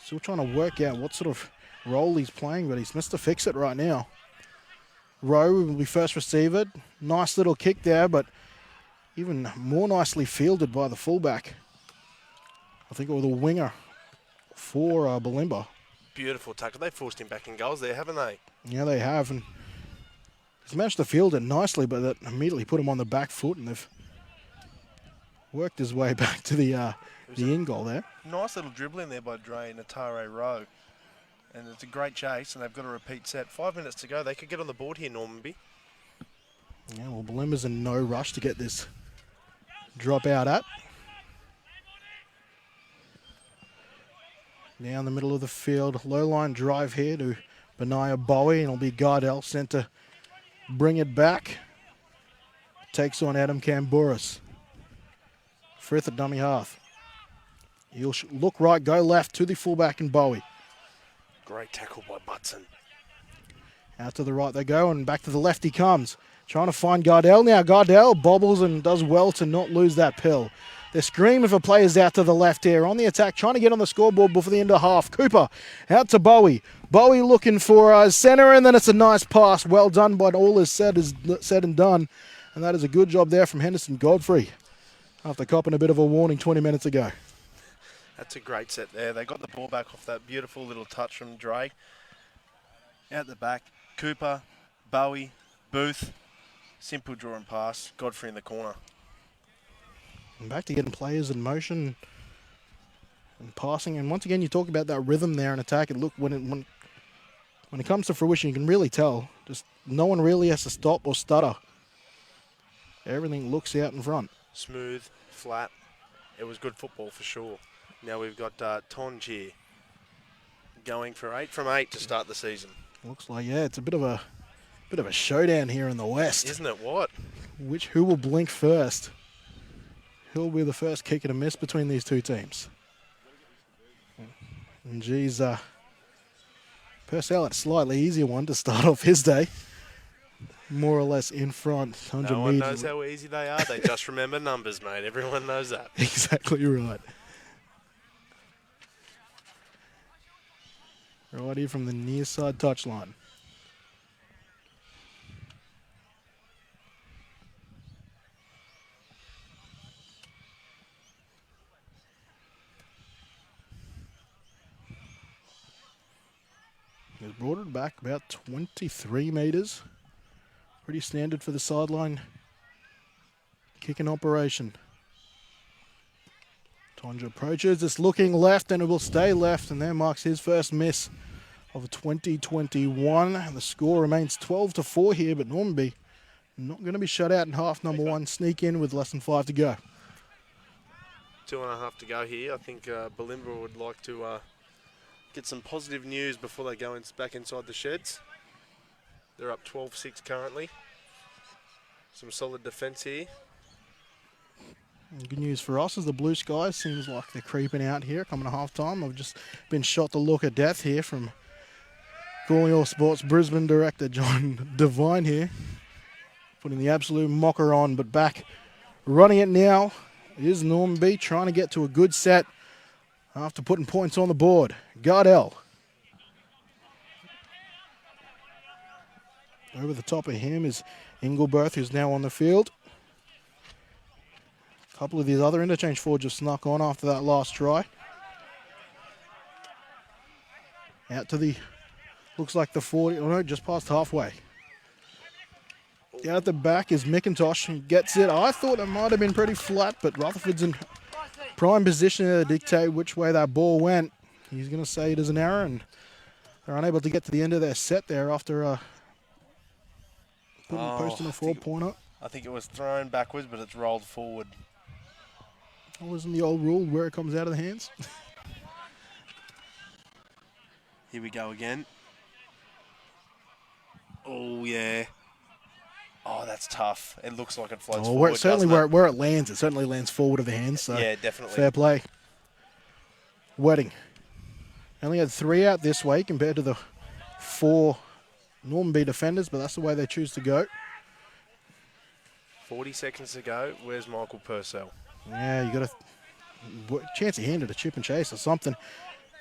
Still trying to work out what sort of role he's playing, but he's missed a fix it right now. Rowe will be first receiver. Nice little kick there, but even more nicely fielded by the fullback. I think it was the winger for Bulimba. Beautiful tackle. They forced him back in goals there, haven't they? Yeah, they have. And he's managed to field it nicely, but that immediately put him on the back foot, and they've worked his way back to the in goal there. Nice little dribble in there by Dre and Atare Rowe. And it's a great chase, and they've got a repeat set. 5 minutes to go. They could get on the board here, Normanby. Yeah, well, Bulimba's in no rush to get this drop out at. Down the middle of the field, low line drive here to Benaiah Bowie, and it'll be Gardell sent to bring it back. Takes on Adam Camburis. Frith at dummy half. He'll look right, go left to the fullback and Bowie. Great tackle by Butson. Out to the right they go, and back to the left he comes. Trying to find Gardell now. Gardell bobbles and does well to not lose that pill. They're screaming for players out to the left here. On the attack, trying to get on the scoreboard before the end of half. Cooper out to Bowie. Bowie looking for centre, and then it's a nice pass. Well done, but all is said and done. And that is a good job there from Henderson Godfrey after copping a bit of a warning 20 minutes ago. That's a great set there. They got the ball back off that beautiful little touch from Dre. Out the back, Cooper, Bowie, Booth. Simple draw and pass. Godfrey in the corner. And back to getting players in motion and passing. And once again, you talk about that rhythm there in attack. And look, when it comes to fruition, you can really tell. Just no one really has to stop or stutter. Everything looks out in front. Smooth, flat. It was good football for sure. Now we've got Tonj here going for 8 from 8 to start the season. Looks like, yeah, it's a bit of a showdown here in the West. Isn't it what? Who will blink first? Who'll be the first kicker to miss between these two teams? And geez, Purcell had a slightly easier one to start off his day. More or less in front. 100 No one meters. knows how easy they are. They just remember numbers, mate. Everyone knows that. Exactly right. Right here from the near side touchline. He's brought it back about 23 metres. Pretty standard for the sideline kicking operation. Tonja approaches, it's looking left and it will stay left, and there marks his first miss of 2021. And the score remains 12-4 here, but Normanby not going to be shut out in half number one. Sneak in with less than 5 to go. 2.5 to go here. I think Bulimba would like to get some positive news before they go back inside the sheds. They're up 12-6 currently. Some solid defence here. And good news for us is the blue skies seems like they're creeping out here coming to half time. I've just been shot to look at death here from Calling All Sports Brisbane director John Devine here. Putting the absolute mocker on, but back running it now is Normanby trying to get to a good set after putting points on the board. Gardell. Over the top of him is Ingleberth, who's now on the field. A couple of these other interchange forwards have snuck on after that last try. Out to the, looks like the 40, oh no, just past halfway. Down at the back is Mcintosh. He gets it. I thought it might have been pretty flat, but Rutherford's in prime position to dictate which way that ball went. He's going to say it is an error, and they're unable to get to the end of their set there after putting the post in a 4-pointer. I think it was thrown backwards, but it's rolled forward. That wasn't the old rule where it comes out of the hands. Here we go again. Oh, yeah. Oh, that's tough. It looks like it floats Oh, forward, certainly doesn't it? where it lands. It certainly lands forward of the hands. So Yeah, definitely. fair play. Wedding. Only had 3 out this way compared to the 4 Normanby defenders, but that's the way they choose to go. 40 seconds to go. Where's Michael Purcell? Yeah, you got a chance he handed a chip and chase or something.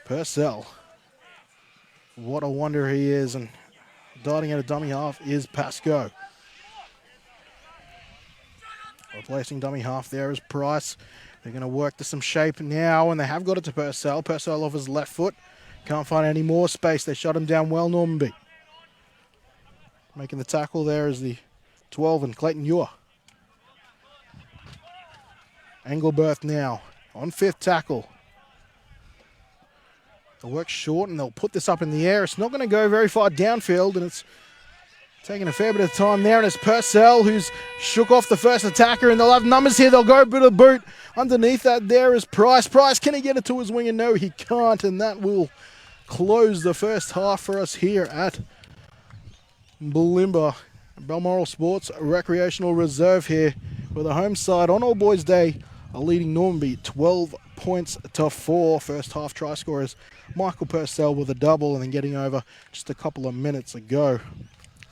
Purcell. What a wonder he is. And darting at a dummy half is Pascoe. Replacing dummy half there is Price. They're going to work to some shape now, and they have got it to Purcell. Purcell off his left foot. Can't find any more space. They shut him down well, Normanby. Making the tackle there is the 12 and Clayton Ewer. Engelberth now on 5th tackle. They'll work short and they'll put this up in the air. It's not going to go very far downfield, and it's taking a fair bit of time there. And it's Purcell who's shook off the first attacker, and they'll have numbers here. They'll go a bit of boot. Underneath that there is Price. Price, can he get it to his winger? No, he can't, and that will close the first half for us here at Bulimba. Balmoral Sports Recreational Reserve here with the home side on All Boys Day, leading Normanby 12 points to 4. First half try scorers Michael Purcell with a double, and then getting over just a couple of minutes ago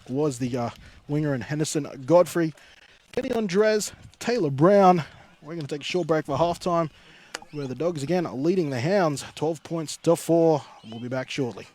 was the winger and Henderson Godfrey. Kenny Andres, Taylor Brown. We're going to take a short break for halftime, where the Dogs again are leading the Hounds 12 points to 4. We'll be back shortly.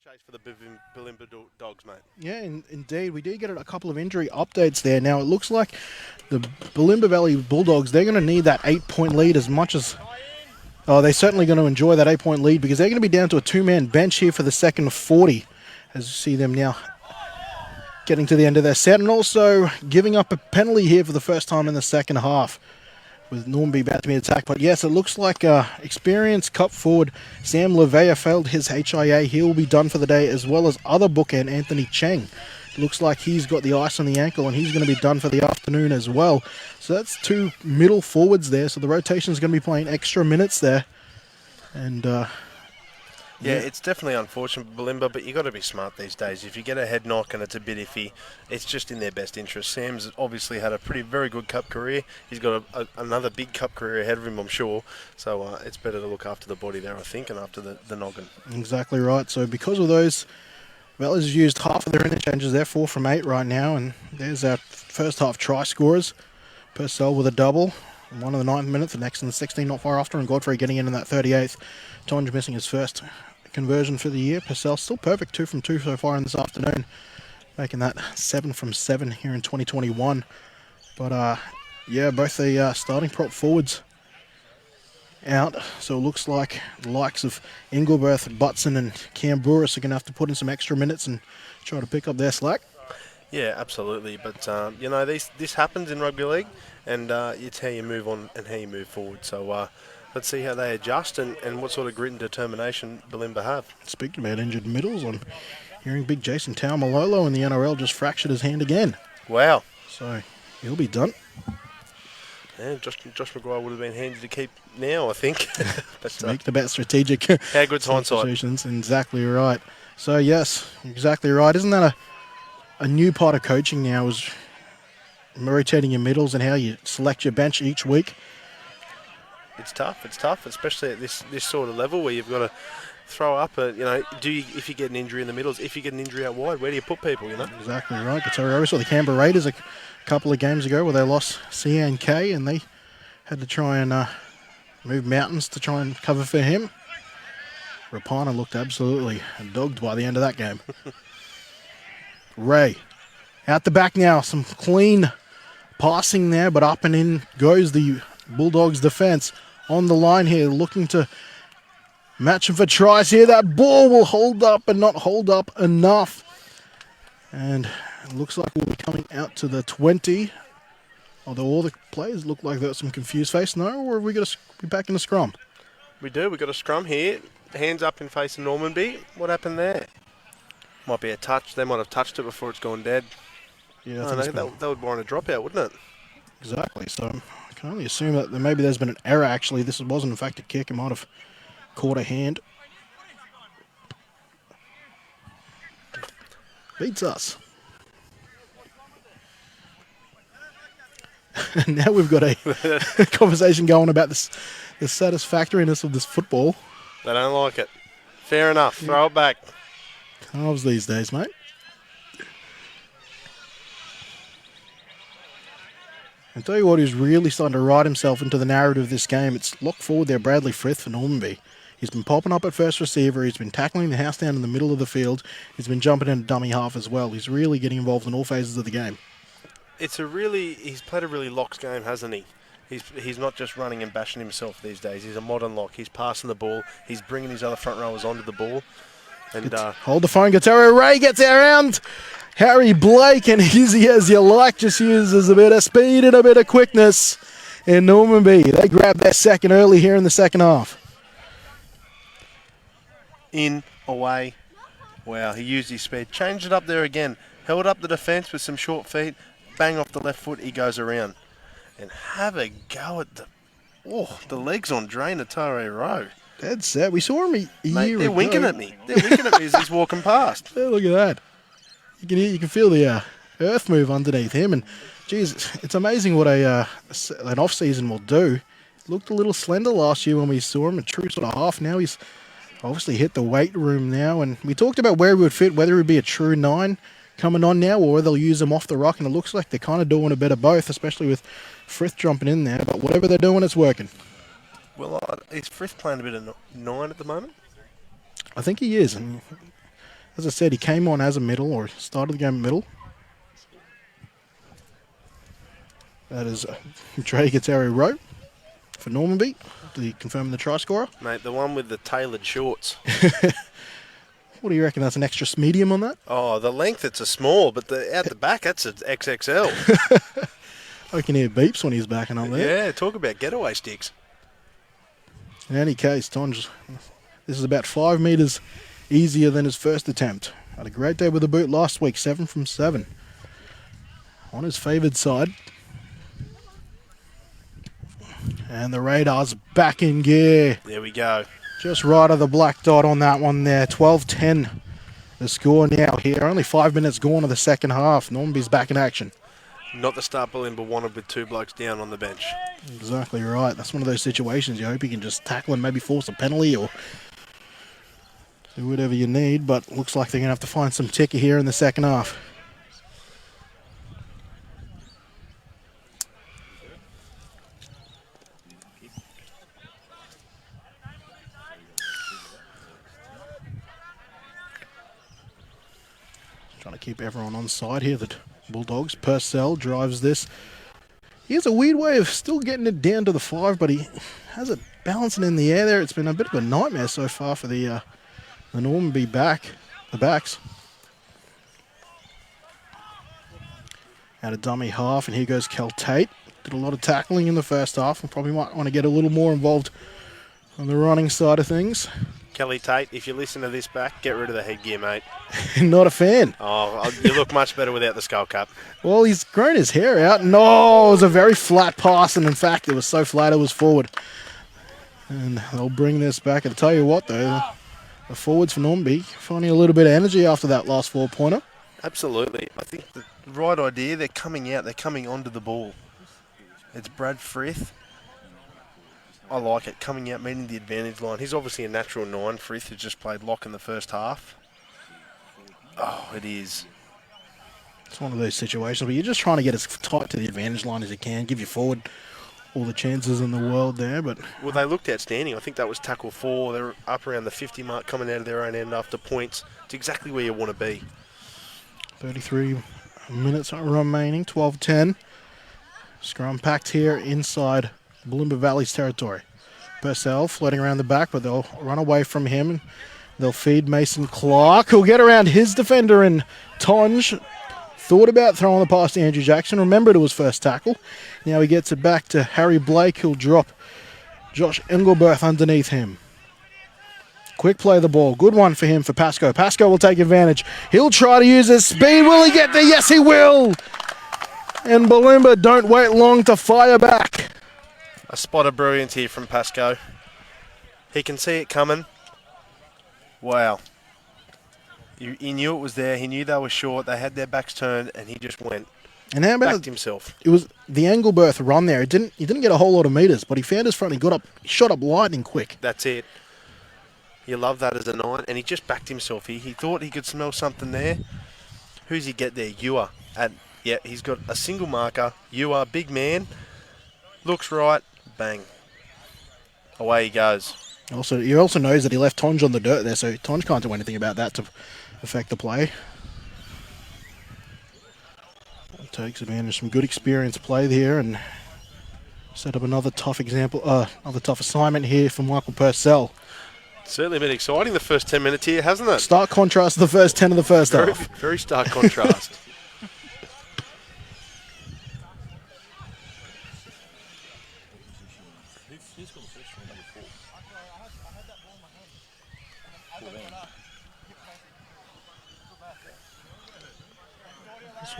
Chase for the Bulimba Dogs, mate. Yeah, indeed. We did get a couple of injury updates there. Now, it looks like the Bulimba Valley Bulldogs, they're going to need that 8-point lead as much as... Oh, they're certainly going to enjoy that 8-point lead because they're going to be down to a 2-man bench here for the second 40. As you see them now getting to the end of their set and also giving up a penalty here for the first time in the second half, with Normanby about to be attacked. But yes, it looks like experienced cup forward Sam Levea failed his HIA. He will be done for the day, as well as other bookend Anthony Cheng. It looks like he's got the ice on the ankle and he's going to be done for the afternoon as well. So that's two middle forwards there. So the rotation is going to be playing extra minutes there. And yeah, it's definitely unfortunate, Bulimba, but you got to be smart these days. If you get a head knock and it's a bit iffy, it's just in their best interest. Sam's obviously had a very good cup career. He's got another big cup career ahead of him, I'm sure. So it's better to look after the body there, I think, and after the noggin. Exactly right. So because of those, Vela's used half of their interchanges. They're 4 from 8 right now, and there's our first half try scorers. Purcell with a double. One in the 9th minute, the next in the 16th, not far after, and Godfrey getting in that 38th. Tonge missing his first conversion for the year. Purcell still perfect, 2 from 2 so far in this afternoon, making that 7 from 7 here in 2021. But yeah, both the starting prop forwards out, so it looks like the likes of Engelberth, Butson and Cam Burris are going to have to put in some extra minutes and try to pick up their slack. Yeah, absolutely. But, you know, this happens in rugby league, and it's how you move on and how you move forward. So let's see how they adjust and what sort of grit and determination Bulimba have. Speaking about injured middles, I'm hearing big Jason Taumalolo in the NRL just fractured his hand again. Wow. So he'll be done. Yeah, Josh McGuire would have been handy to keep now, I think. But, Make the best strategic how good's hindsight? substitutions. Exactly right. So yes, exactly right. Isn't that a new part of coaching now, is rotating your middles and how you select your bench each week? It's tough, especially at this sort of level where you've got to throw up you know, if you get an injury in the middles, if you get an injury out wide, where do you put people, you know? Exactly right. We saw the Canberra Raiders a couple of games ago where they lost CNK and they had to try and move mountains to try and cover for him. Rapana looked absolutely dogged by the end of that game. Ray out the back now, some clean passing there, but up and in goes the Bulldogs defense on the line here, looking to match him for tries here. That ball will hold up but not hold up enough. And it looks like we'll be coming out to the 20. Although all the players look like they've got some confused face. No, or are we going to be back in the scrum? We do. We've got a scrum here. Hands up in face of Normanby. What happened there? Might be a touch. They might have touched it before it's gone dead. Yeah, that would warrant a dropout, wouldn't it? Exactly. So I can only assume that maybe there's been an error, actually. This wasn't, in fact, a kick. It might have caught a hand. Beats us. And now we've got a conversation going about the satisfactoriness of this football. They don't like it. Fair enough. Throw it back. Calves these days, mate. I'll tell you what, who's really starting to write himself into the narrative of this game. It's lock forward there, Bradley Frith for Normanby. He's been popping up at first receiver. He's been tackling the house down in the middle of the field. He's been jumping into dummy half as well. He's really getting involved in all phases of the game. He's played a really locks game, hasn't he? He's not just running and bashing himself these days. He's a modern lock. He's passing the ball. He's bringing his other front rowers onto the ball. And hold the phone, Gatario Ray gets around Harry Blake, and easy as you like, just uses a bit of speed and a bit of quickness in Normanby. They grabbed their second early here in the second half. In, away. Wow, he used his speed. Changed it up there again. Held up the defence with some short feet. Bang off the left foot, he goes around. And have a go at the legs on Drain Atare Rowe. Dead set. We saw him a year ago. They're winking at me. They're winking at me as he's walking past. Yeah, look at that. You can feel the earth move underneath him. And, geez, it's amazing what an off-season will do. Looked a little slender last year when we saw him, a true sort of half. Now he's obviously hit the weight room now. And we talked about where he would fit, whether he'd be a true 9 coming on now or they'll use him off the rock. And it looks like they're kind of doing a bit of both, especially with Frith jumping in there. But whatever they're doing, it's working. Well, is Frith playing a bit of 9 at the moment? I think he is. And As I said, he came on as a middle, or started the game middle. That is Dre gets area rope for Normanby. Did he confirm the try scorer? Mate, the one with the tailored shorts. What do you reckon? That's an extra medium on that? Oh, the length, it's a small, but out the back, that's an XXL. I can hear beeps when he's backing up there. Yeah, talk about getaway sticks. In any case, Tonj, this is about 5 metres easier than his first attempt. Had a great day with the boot last week, 7 from 7. On his favoured side. And the Raiders back in gear. There we go. Just right of the black dot on that one there. 12-10 the score now here. Only 5 minutes gone of the second half. Normanby's back in action. Not the start Bulimba wanted with 2 blokes down on the bench. Exactly right. That's one of those situations you hope you can just tackle and maybe force a penalty or do whatever you need. But looks like they're going to have to find some ticker here in the second half. Trying to keep everyone on side here. The Bulldogs. Purcell drives this. He has a weird way of still getting it down to the 5, but he has it balancing in the air there. It's been a bit of a nightmare so far for the Normanby backs. Out a dummy half, and here goes Kel Tate. Did a lot of tackling in the first half, and probably might want to get a little more involved on the running side of things. Kelly Tate, if you listen to this back, get rid of the headgear, mate. Not a fan. Oh, you look much better without the skull cap. Well, he's grown his hair out. No, it was a very flat pass, and in fact, it was so flat it was forward. And they'll bring this back. I'll tell you what, though, the forwards for Normanby finding a little bit of energy after that last 4-pointer. Absolutely. I think the right idea, they're coming out, they're coming onto the ball. It's Brad Frith. I like it, coming out, meeting the advantage line. He's obviously a natural 9. Frith has just played lock in the first half. Oh, it is. It's one of those situations where you're just trying to get as tight to the advantage line as you can, give your forward all the chances in the world there. But well, they looked outstanding. I think that was tackle 4. They're up around the 50 mark, coming out of their own end after points. It's exactly where you want to be. 33 minutes remaining, 12-10. Scrum packed here inside Bulimba Valley's territory. Purcell floating around the back, but they'll run away from him. They'll feed Mason Clark, who'll get around his defender, and Tonj thought about throwing the pass to Andrew Jackson. Remembered it was first tackle. Now he gets it back to Harry Blake, who'll drop Josh Engelberth underneath him. Quick play of the ball. Good one for him, for Pascoe. Pascoe will take advantage. He'll try to use his speed. Will he get there? Yes, he will. And Bulimba don't wait long to fire back. A spot of brilliance here from Pascoe. He can see it coming. Wow. He knew it was there. He knew they were short. They had their backs turned, and he just went. And how about backed himself. It was the Engelberth run there. He didn't get a whole lot of meters, but he found his front. He shot up lightning quick. That's it. You love that as a 9, and he just backed himself. He thought he could smell something there. Who's he get there? Ewer. Yeah, he's got a single marker. Ewer, big man. Looks right. Bang. Away he goes. He also knows that he left Tonj on the dirt there, so Tonj can't do anything about that to affect the play. Takes advantage of some good experience play there and set up another tough assignment here for Michael Purcell. Certainly been exciting the first 10 minutes here, hasn't it? Stark contrast to the first 10 of the first half. Very stark contrast.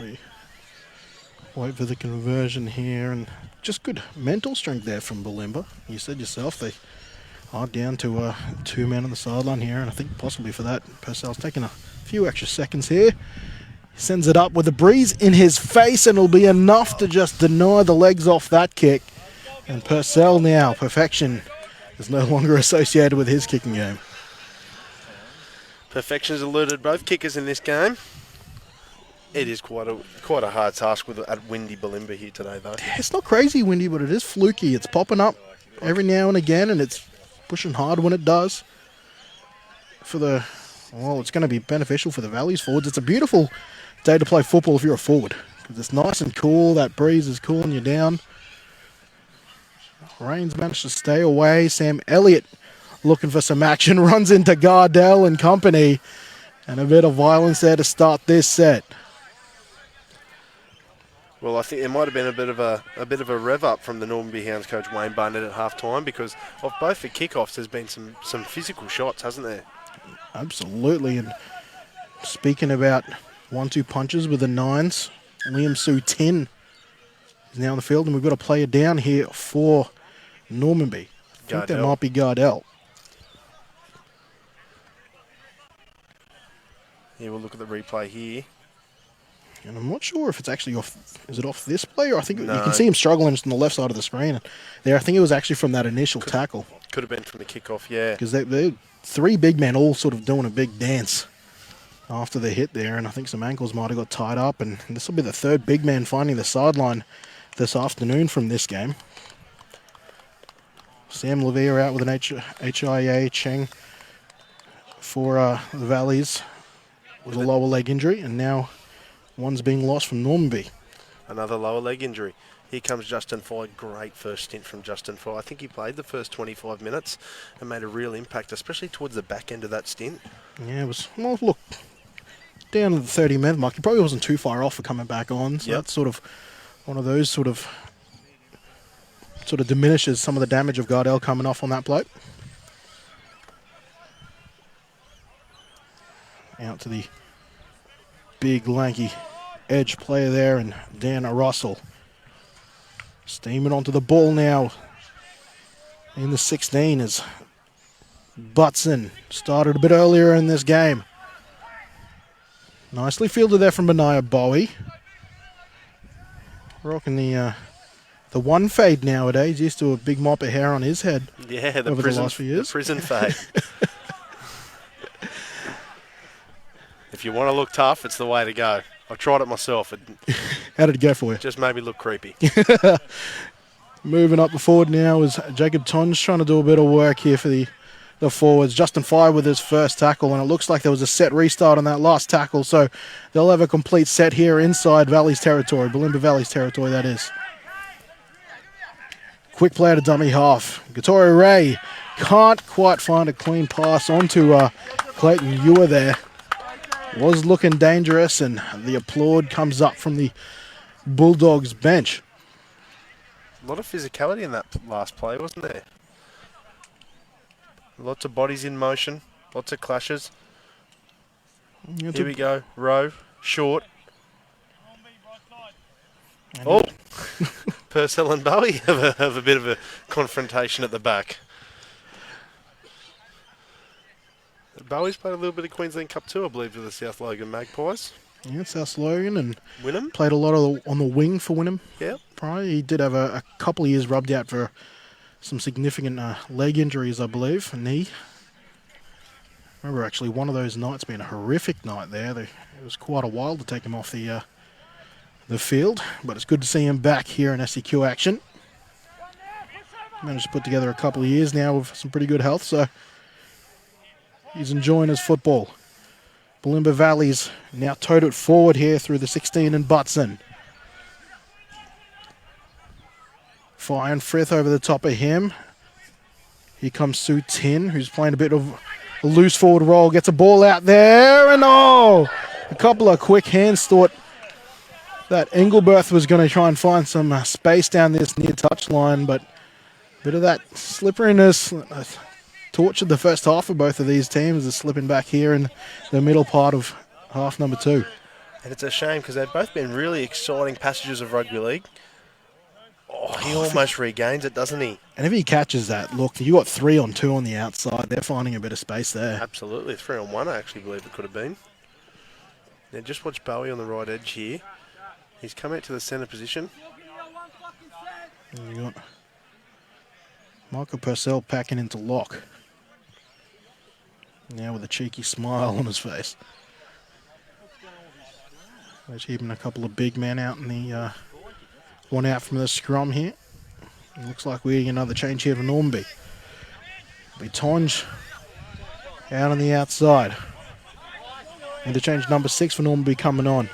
We wait for the conversion here, and just good mental strength there from Bulimba. You said yourself they are down to 2 men on the sideline here, and I think possibly for that Purcell's taking a few extra seconds here. He sends it up with a breeze in his face, and it'll be enough to just deny the legs off that kick. And Purcell now, perfection is no longer associated with his kicking game. Perfection's eluded both kickers in this game. It is quite a hard task with a windy Bulimba here today, though. It's not crazy windy, but it is fluky. It's popping up every now and again, and it's pushing hard when it does. For the Well, it's going to be beneficial for the Valley's forwards. It's a beautiful day to play football if you're a forward. Because it's nice and cool. That breeze is cooling you down. Rain's managed to stay away. Sam Elliott looking for some action. Runs into Gardell and company. And a bit of violence there to start this set. Well, I think it might have been a bit of a rev up from the Normanby Hounds coach Wayne Barnett at half time, because of both the kickoffs there's been some physical shots, hasn't there? Absolutely. And speaking about 1-2 punches with the nines, Liam Sue 10 is now on the field, and we've got a player down here for Normanby. I think that might be Gardell. Yeah, we'll look at the replay here. And I'm not sure if it's actually off. Is it off this play? Or I think No. you can see him struggling just on the left side of the screen. There, I think it was actually from that initial tackle. Could have been from the kickoff, yeah. Because they three big men all sort of doing a big dance after the hit there. And I think some ankles might have got tied up. And this will be the third big man finding the sideline this afternoon from this game. Sam Levere out with an HIA Cheng for the Valleys with a lower leg injury. And now one's being lost from Normanby. Another lower leg injury. Here comes Justin Foy. Great first stint from Justin Foy. I think he played the first 25 minutes and made a real impact, especially towards the back end of that stint. Yeah, it was, well, look, down to the 30-minute mark. He probably wasn't too far off for coming back on. So that's sort of one of those sort of diminishes some of the damage of Gardell coming off on that plate. Out to the big, lanky edge player there, and Dan Russell steaming onto the ball now in the 16 as Butson started a bit earlier in this game. Nicely fielded there from Benaiah Bowie. Rocking the one fade nowadays. Used to a big mop of hair on his head. Yeah, the over prison, the last few years. The prison fade. If you want to look tough, it's the way to go. I tried it myself. How did it go for you? Just made me look creepy. Moving up the forward now is Jacob Tonge trying to do a bit of work here for the forwards. Justin Fye with his first tackle, and it looks like there was a set restart on that last tackle, so they'll have a complete set here inside Valley's territory, Bulimba Valley's territory, that is. Quick play to dummy half. Gatoria Ray can't quite find a clean pass onto Clayton Ewer there. Was looking dangerous, and the applaud comes up from the Bulldogs bench. A lot of physicality in that last play, wasn't there? Lots of bodies in motion, lots of clashes. Here we go, row, short. Oh, Purcell and Bowie have a bit of a confrontation at the back. Bowie's played a little bit of Queensland Cup too, I believe, with the South Logan Magpies. Yeah, South Logan, and Wynnum played a lot on the wing for Wynnum. Yeah. Prior, he did have a couple of years rubbed out for some significant leg injuries, I believe, a knee. I remember actually one of those nights being a horrific night there. It was quite a while to take him off the field, but it's good to see him back here in SCQ action. Managed to put together a couple of years now with some pretty good health, so he's enjoying his football. Bulimba Valley's now towed it forward here through the 16 and Butson. Fire and Frith over the top of him. Here comes Sue Tin, who's playing a bit of a loose forward role. Gets a ball out there, and a couple of quick hands. Thought that Engelberth was going to try and find some space down this near touchline, but a bit of that slipperiness tortured the first half of both of these teams. They're slipping back here in the middle part of half number 2. And it's a shame because they've both been really exciting passages of rugby league. Oh, he almost regains it, doesn't he? And if he catches that, look, you got 3-on-2 on the outside. They're finding a bit of space there. Absolutely. 3-on-1, I actually believe it could have been. Now just watch Bowie on the right edge here. He's come out to the centre position. And you got Michael Purcell packing into lock. Now with a cheeky smile on his face. There's even a couple of big men out in the one out from the scrum here. It looks like we're getting another change here for Normanby. Be Tonge out on the outside. Interchange number 6 for Normanby coming on.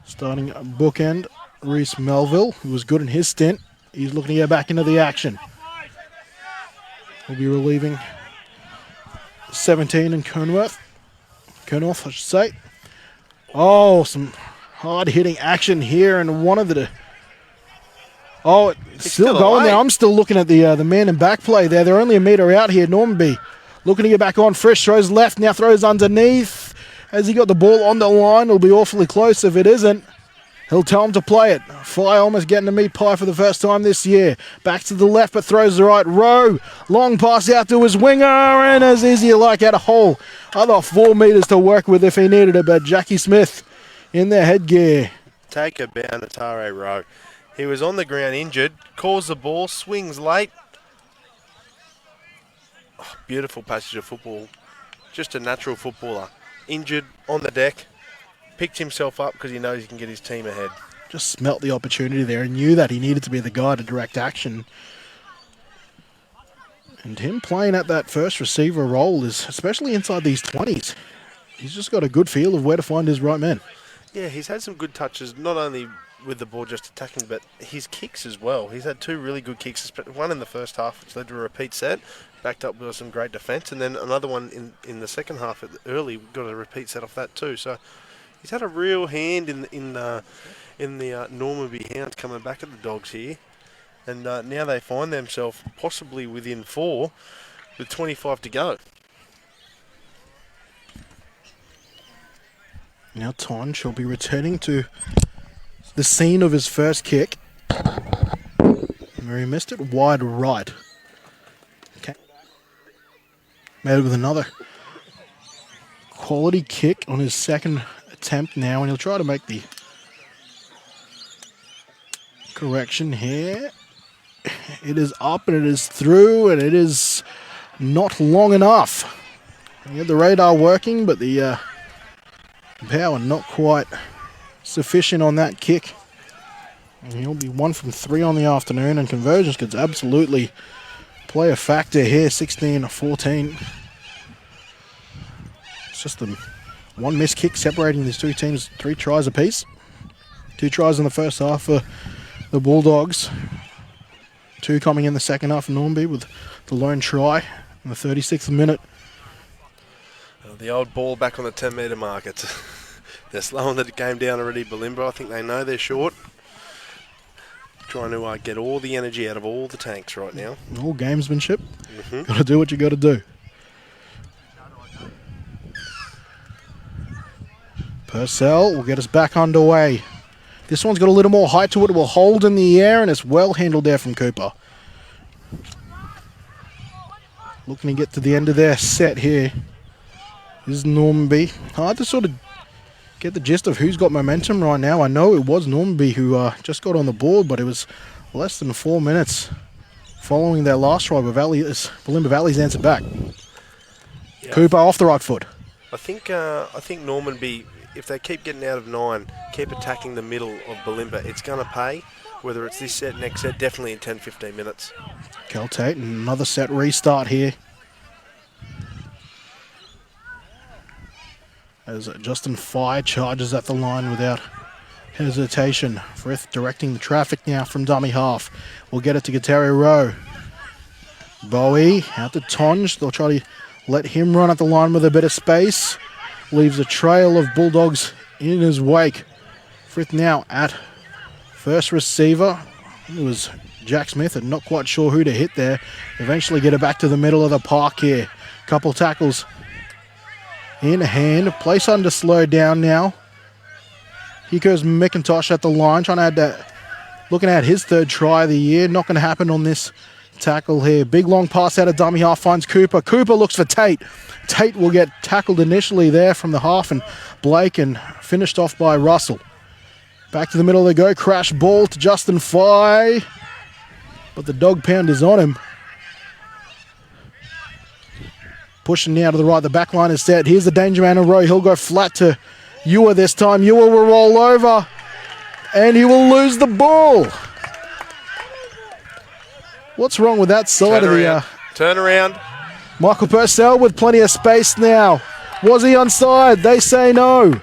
Starting bookend, Reese Melville, who was good in his stint. He's looking to get back into the action. We'll be relieving 17 in Kernorth, I should say. Oh, some hard-hitting action here, and one of the... Oh, it's still going there. I'm still looking at the man in back play there. They're only a metre out here. Normanby looking to get back on. Fresh throws left, now throws underneath. Has he got the ball on the line? It'll be awfully close if it isn't. He'll tell him to play it. Fly almost getting a meat pie for the first time this year. Back to the left, but throws the right. Rowe, long pass out to his winger, and as easy like at a hole. Other 4 metres to work with if he needed it, but Jackie Smith in their headgear. Take a bound at Tare Rowe. He was on the ground injured, calls the ball, swings late. Oh, beautiful passage of football. Just a natural footballer. Injured, on the deck. Picked himself up because he knows he can get his team ahead. Just smelt the opportunity there and knew that he needed to be the guy to direct action. And him playing at that first receiver role is, especially inside these 20s, he's just got a good feel of where to find his right man. Yeah, he's had some good touches, not only with the ball just attacking, but his kicks as well. He's had 2 really good kicks, one in the first half, which led to a repeat set, backed up with some great defence, and then another one in the second half early, got a repeat set off that too. So he's had a real hand in the Normanby Hounds coming back at the Dogs here, and now they find themselves possibly within 4 with 25 to go. Now Tonj will be returning to the scene of his first kick. Where he missed it wide right. Okay. Made it with another quality kick on his second attempt now, and he'll try to make the correction here. It is up and it is through, and it is not long enough. You get the radar working, but the power not quite sufficient on that kick. And he'll be 1 from 3 on the afternoon, and conversions could absolutely play a factor here. 16-14. It's just the one missed kick separating these 2 teams. 3 tries apiece. 2 tries in the first half for the Bulldogs. 2 coming in the second half for Normanby with the lone try in the 36th minute. The old ball back on the 10-metre mark. They're slowing the game down already, Bulimba. I think they know they're short. Trying to get all the energy out of all the tanks right now. All gamesmanship. Got to do what you got to do. Purcell will get us back underway. This one's got a little more height to it. It will hold in the air, and it's well handled there from Cooper. Looking to get to the end of their set here. This is Normanby. Hard to sort of get the gist of who's got momentum right now. I know it was Normanby who just got on the board, but it was less than 4 minutes following their last try. Bulimba Valley's answered back. Yeah. Cooper off the right foot. I think Normanby, if they keep getting out of 9, keep attacking the middle of Bulimba, it's going to pay. Whether it's this set, next set, definitely in 10-15 minutes. Kel Tate, another set restart here. As Justin Fye charges at the line without hesitation. Frith directing the traffic now from dummy half. We'll get it to Guterre Rowe. Bowie out to Tonj. They'll try to let him run at the line with a bit of space. Leaves a trail of Bulldogs in his wake. Frith now at first receiver. It was Jack Smith, and not quite sure who to hit there. Eventually get it back to the middle of the park here. Couple tackles in hand. Place under slow down now. Here goes Mcintosh at the line, trying to add that. Looking at his 3rd try of the year. Not going to happen on this tackle here. Big long pass out of dummy half, finds Cooper. Cooper looks for Tate. Tate will get tackled initially there from the half, and Blake, and finished off by Russell. Back to the middle they go. Crash ball to Justin Fye. But the dog pound is on him. Pushing now to the right. The back line is set. Here's the danger man in row. He'll go flat to Ewer this time. Ewer will roll over, and he will lose the ball. What's wrong with that side of the... Turn around. Michael Purcell with plenty of space now. Was he onside? They say no.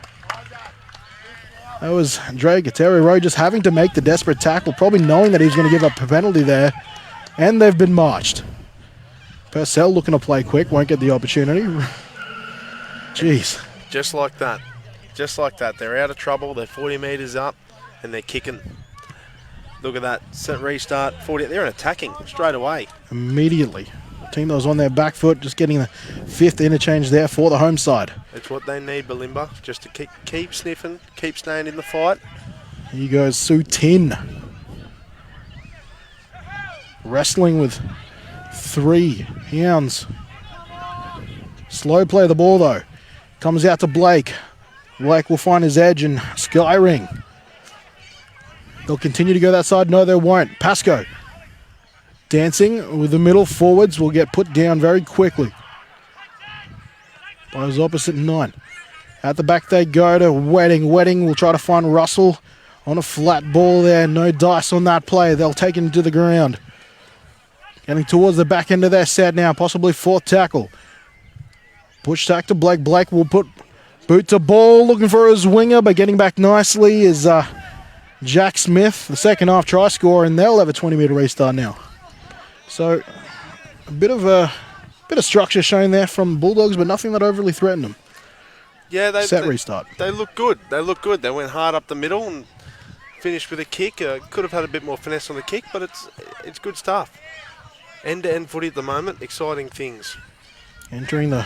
That was Dre Guterres just having to make the desperate tackle, probably knowing that he was going to give up a penalty there. And they've been marched. Purcell looking to play quick, won't get the opportunity. Jeez. Just like that. Just like that. They're out of trouble. They're 40 metres up and they're kicking. Look at that. Set restart. 40. They're attacking straight away. Immediately. The team that was on their back foot, just getting the 5th interchange there for the home side. It's what they need, Bulimba, just to keep sniffing, keep staying in the fight. Here goes Sutin. Wrestling with 3 Hounds. Slow play of the ball though. Comes out to Blake. Blake will find his edge and Skyring. They'll continue to go that side. No, they won't. Pascoe. Dancing with the middle forwards will get put down very quickly. By his opposite 9. At the back they go to Wedding. Wedding will try to find Russell on a flat ball there. No dice on that play. They'll take him to the ground. Getting towards the back end of their set now. Possibly 4th tackle. Push tack to Blake. Blake will put boot to ball. Looking for his winger, but getting back nicely is Jack Smith. The second half try scorer, and they'll have a 20-metre restart now. So a bit of structure shown there from Bulldogs, but nothing that overly threatened them. Yeah, restart. They look good. They look good. They went hard up the middle and finished with a kick. Could have had a bit more finesse on the kick, but it's good stuff. End-to-end footy at the moment. Exciting things. Entering the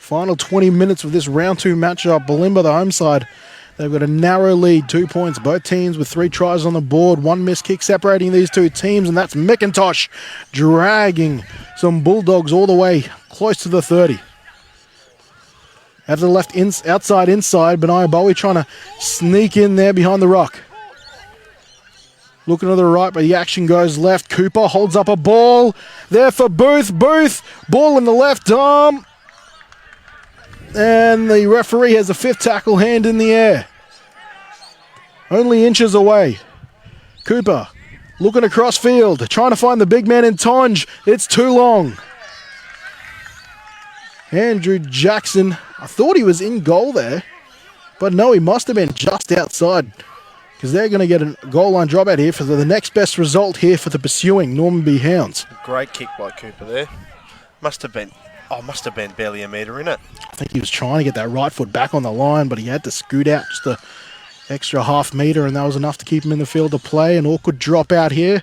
final 20 minutes of this round 2 matchup, Bulimba, the home side, they've got a narrow lead, 2 points. Both teams with 3 tries on the board, 1 missed kick separating these 2 teams, and that's Mcintosh dragging some Bulldogs all the way close to the 30. Out to the left, outside, inside. Benaya Bowie trying to sneak in there behind the rock. Looking to the right, but the action goes left. Cooper holds up a ball there for Booth. Booth, ball in the left arm. And the referee has a 5th tackle, hand in the air. Only inches away. Cooper looking across field, trying to find the big man in Tonge. It's too long. Andrew Jackson, I thought he was in goal there, but no, he must have been just outside, because they're going to get a goal line dropout here for the next best result here for the pursuing Normanby Hounds. Great kick by Cooper there. Must have been barely a metre in it. I think he was trying to get that right foot back on the line, but he had to scoot out just an extra half metre, and that was enough to keep him in the field to play. An awkward drop out here.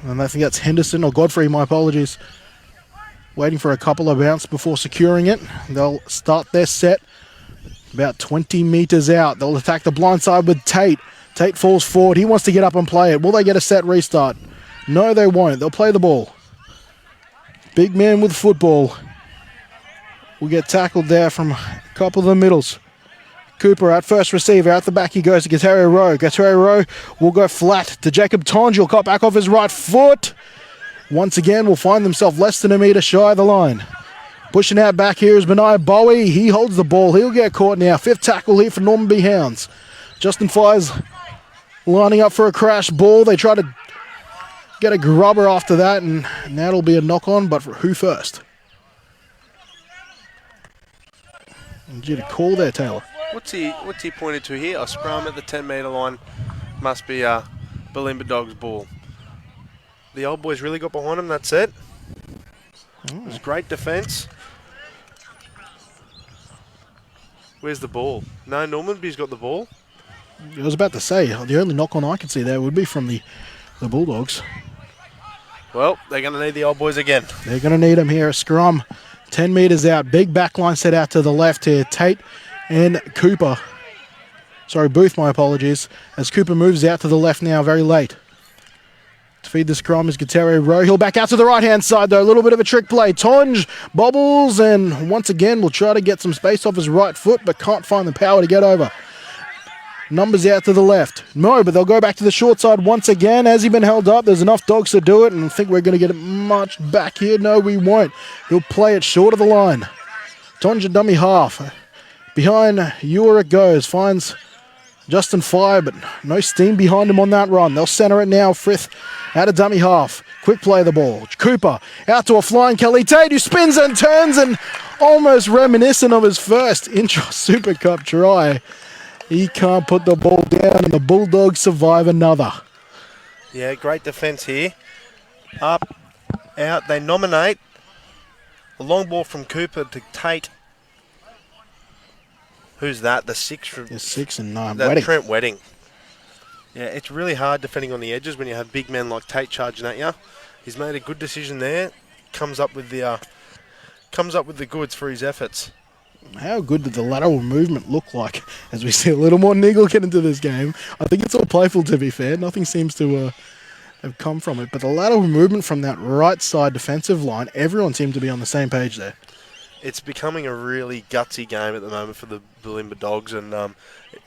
And I think that's Henderson, or Godfrey, my apologies. Waiting for a couple of bounce before securing it. They'll start their set about 20 metres out. They'll attack the blind side with Tate. Tate falls forward. He wants to get up and play it. Will they get a set restart? No, they won't. They'll play the ball. Big man with football will get tackled there from a couple of the middles. Cooper at first receiver. Out the back he goes to Guterres Rowe. Guterres Rowe will go flat to Jacob Tonge. He'll cut back off his right foot. Once again, will find themselves less than a metre shy of the line. Pushing out back here is Benaya Bowie. He holds the ball. He'll get caught now. 5th tackle here for Normanby Hounds. Justin Fires lining up for a crash ball. They try to get a grubber after that, and that'll be a knock-on, but for who first? Did you call there, Taylor? What's he pointed to here? A scrum at the 10-metre line. Must be Bulimba Dogs' ball. The old boys really got behind him, that's it. It was great defence. Where's the ball? No, Normanby's got the ball. I was about to say, the only knock-on I could see there would be from the Bulldogs. Well, they're going to need the old boys again. They're going to need them here. A scrum, 10 metres out. Big backline set out to the left here. Tate and Cooper. Sorry, Booth, my apologies. As Cooper moves out to the left now, very late. To feed the scrum is Guterres Rowe. He'll back out to the right-hand side, though. A little bit of a trick play. Tonge bobbles, and once again will try to get some space off his right foot, but can't find the power to get over. Numbers out to the left. No, but they'll go back to the short side once again. Has he been held up? There's enough dogs to do it, and I think we're going to get it much back here. No, we won't. He'll play it short of the line. Tonge dummy half. Behind Ewer it goes. Finds Justin Fire, but no steam behind him on that run. They'll centre it now. Frith out of dummy half. Quick play the ball. Cooper out to a flying Kelly Tate, who spins and turns and almost reminiscent of his first intra Super Cup try. He can't put the ball down, and the Bulldogs survive another. Yeah, great defence here. Up, out. They nominate a long ball from Cooper to Tate. Who's that? The 6 from... There's 6 and 9. That Trent Wedding. Yeah, it's really hard defending on the edges when you have big men like Tate charging at you. He's made a good decision there. Comes up with the goods for his efforts. How good did the lateral movement look like as we see a little more niggle get into this game? I think it's all playful, to be fair. Nothing seems to have come from it. But the lateral movement from that right side defensive line, everyone seemed to be on the same page there. It's becoming a really gutsy game at the moment for the Bulimba Dogs. And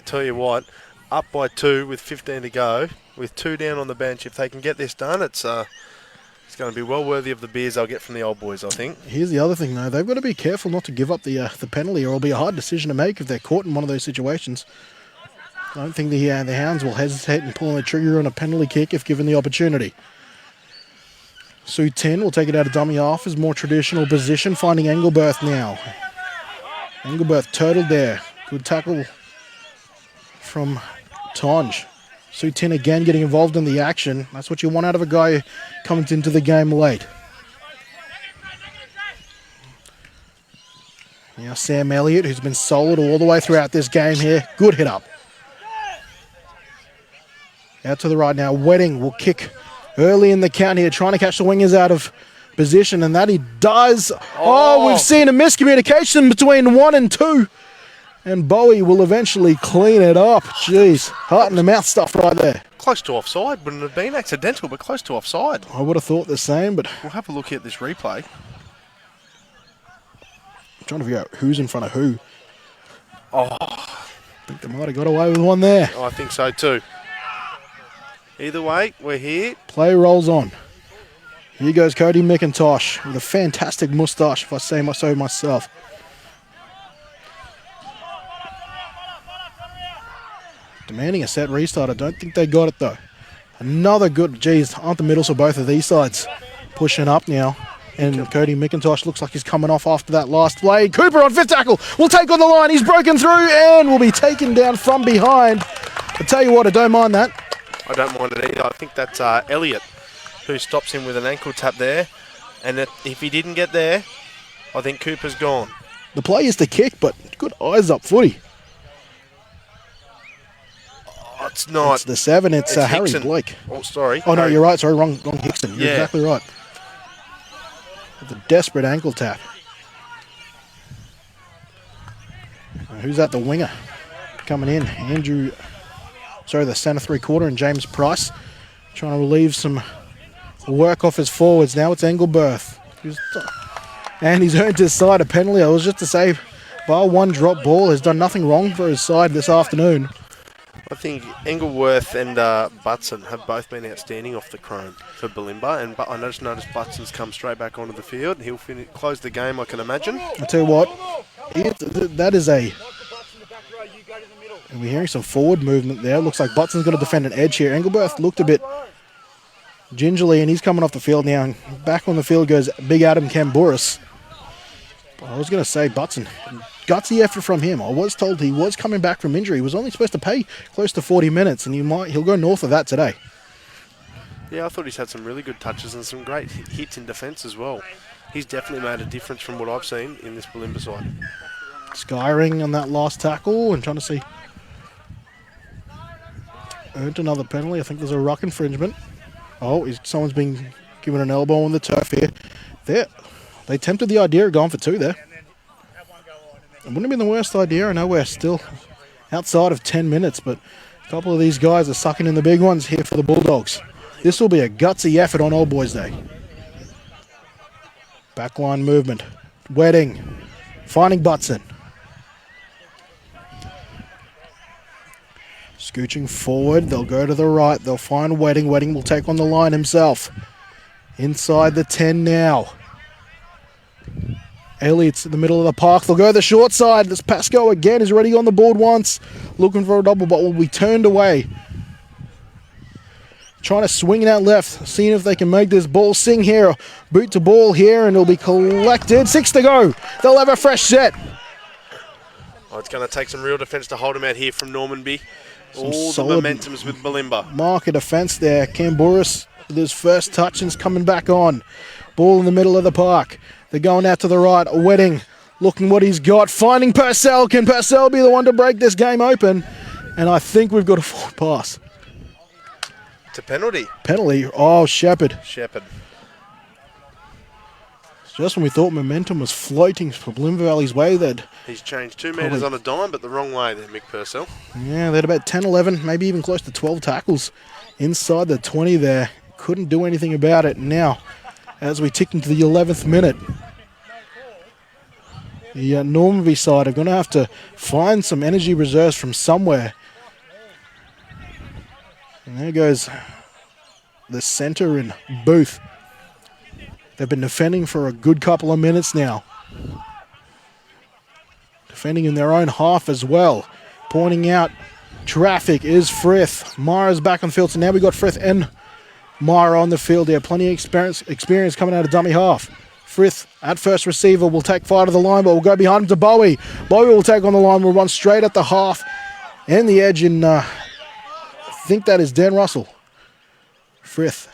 tell you what, up by 2 with 15 to go, with 2 down on the bench, if they can get this done, it's going to be well worthy of the beers they'll get from the old boys, I think. Here's the other thing, though. They've got to be careful not to give up the penalty, or it'll be a hard decision to make if they're caught in one of those situations. I don't think the Hounds will hesitate in pulling the trigger on a penalty kick if given the opportunity. Sue Tin will take it out of dummy half, his more traditional position, finding Engelberth now. Engelberth turtled there. Good tackle from Tonge. Sue Tin again getting involved in the action. That's what you want out of a guy who comes into the game late. Now Sam Elliott, who's been solid all the way throughout this game here. Good hit up. Out to the right now. Wedding will kick early in the count here, trying to catch the wingers out of position, and that he does. Oh, we've seen a miscommunication between 1 and 2. And Bowie will eventually clean it up. Jeez, heart in the mouth stuff right there. Close to offside. Wouldn't have been accidental, but close to offside. I would have thought the same, but... We'll have a look at this replay. I'm trying to figure out who's in front of who. Oh, I think they might have got away with one there. I think so too. Either way, we're here. Play rolls on. Here goes Cody Mcintosh with a fantastic moustache, if I say so myself. Demanding a set restart. I don't think they got it, though. Another good... Geez, aren't the middles of both of these sides pushing up now? And Cody Mcintosh looks like he's coming off after that last play. Cooper on 5th tackle will take on the line. He's broken through and will be taken down from behind. I tell you what, I don't mind that. I don't mind it either. I think that's Elliott who stops him with an ankle tap there. And if he didn't get there, I think Cooper's gone. The play is the kick, but good eyes up footy. Oh, it's not. It's the 7. It's Harry Hickson. Blake. Oh, sorry. Oh, no, you're right. Sorry, wrong Hickson. You're Yeah. exactly right. With a desperate ankle tap. Who's at the winger? Coming in. The centre 3/4, and James Price trying to relieve some work off his forwards. Now it's Engelberth. And he's earned his side a penalty. I was just to say, bar one drop ball, has done nothing wrong for his side this afternoon. I think Engleworth and Butson have both been outstanding off the chrome for Bulimba, and I just noticed Butson's come straight back onto the field. He'll close the game, I can imagine. I tell you what, that is a... And we're hearing some forward movement there. Looks like Butson's going to defend an edge here. Engelberth looked a bit gingerly, and he's coming off the field now. And back on the field goes big Adam Camburis. I was going to say Butson. Gutsy effort from him. I was told he was coming back from injury. He was only supposed to play close to 40 minutes, and he'll go north of that today. Yeah, I thought he's had some really good touches and some great hits in defence as well. He's definitely made a difference from what I've seen in this Bulimba side. Skyring on that last tackle and trying to see. Earned another penalty. I think there's a ruck infringement. Oh, someone's been given an elbow on the turf here. They tempted the idea of going for 2 there. It wouldn't have been the worst idea. I know we're still outside of 10 minutes, but a couple of these guys are sucking in the big ones here for the Bulldogs. This will be a gutsy effort on Old Boys Day. Backline movement. Wedding. Finding Butson. Scooching forward. They'll go to the right. They'll find Wedding. Wedding will take on the line himself. Inside the 10 now. Elliott's in the middle of the park. They'll go the short side. This Pasco again is already on the board once. Looking for a double, but will be turned away. Trying to swing it out left. Seeing if they can make this ball sing here. Boot to ball here, and it'll be collected. 6 to go. They'll have a fresh set. Oh, it's going to take some real defence to hold him out here from Normanby. All the solid momentum's with Bulimba. Marker defence there. Camboris with his first touch and's coming back on. Ball in the middle of the park. They're going out to the right. Wedding looking what he's got. Finding Purcell. Can Purcell be the one to break this game open? And I think we've got a forward pass. It's a penalty. Penalty. Oh, Shepherd. Shepherd. Just when we thought momentum was floating for Bulimba Valley's way, He's changed 2 metres on a dime, but the wrong way there, Mick Purcell. yeah, they had about 10, 11, maybe even close to 12 tackles inside the 20 there. Couldn't do anything about it. Now, as we tick into the 11th minute, the Normanby side are going to have to find some energy reserves from somewhere. And there goes the centre in Booth. They've been defending for a good couple of minutes now. Defending in their own half as well. Pointing out traffic is Frith. Mara's back on the field, so now we've got Frith and Mara on the field here. Plenty of experience coming out of dummy half. Frith at first receiver will take fire to the line, but will go behind him to Bowie. Bowie will take on the line, will run straight at the half and the edge in, I think that is Dan Russell. Frith,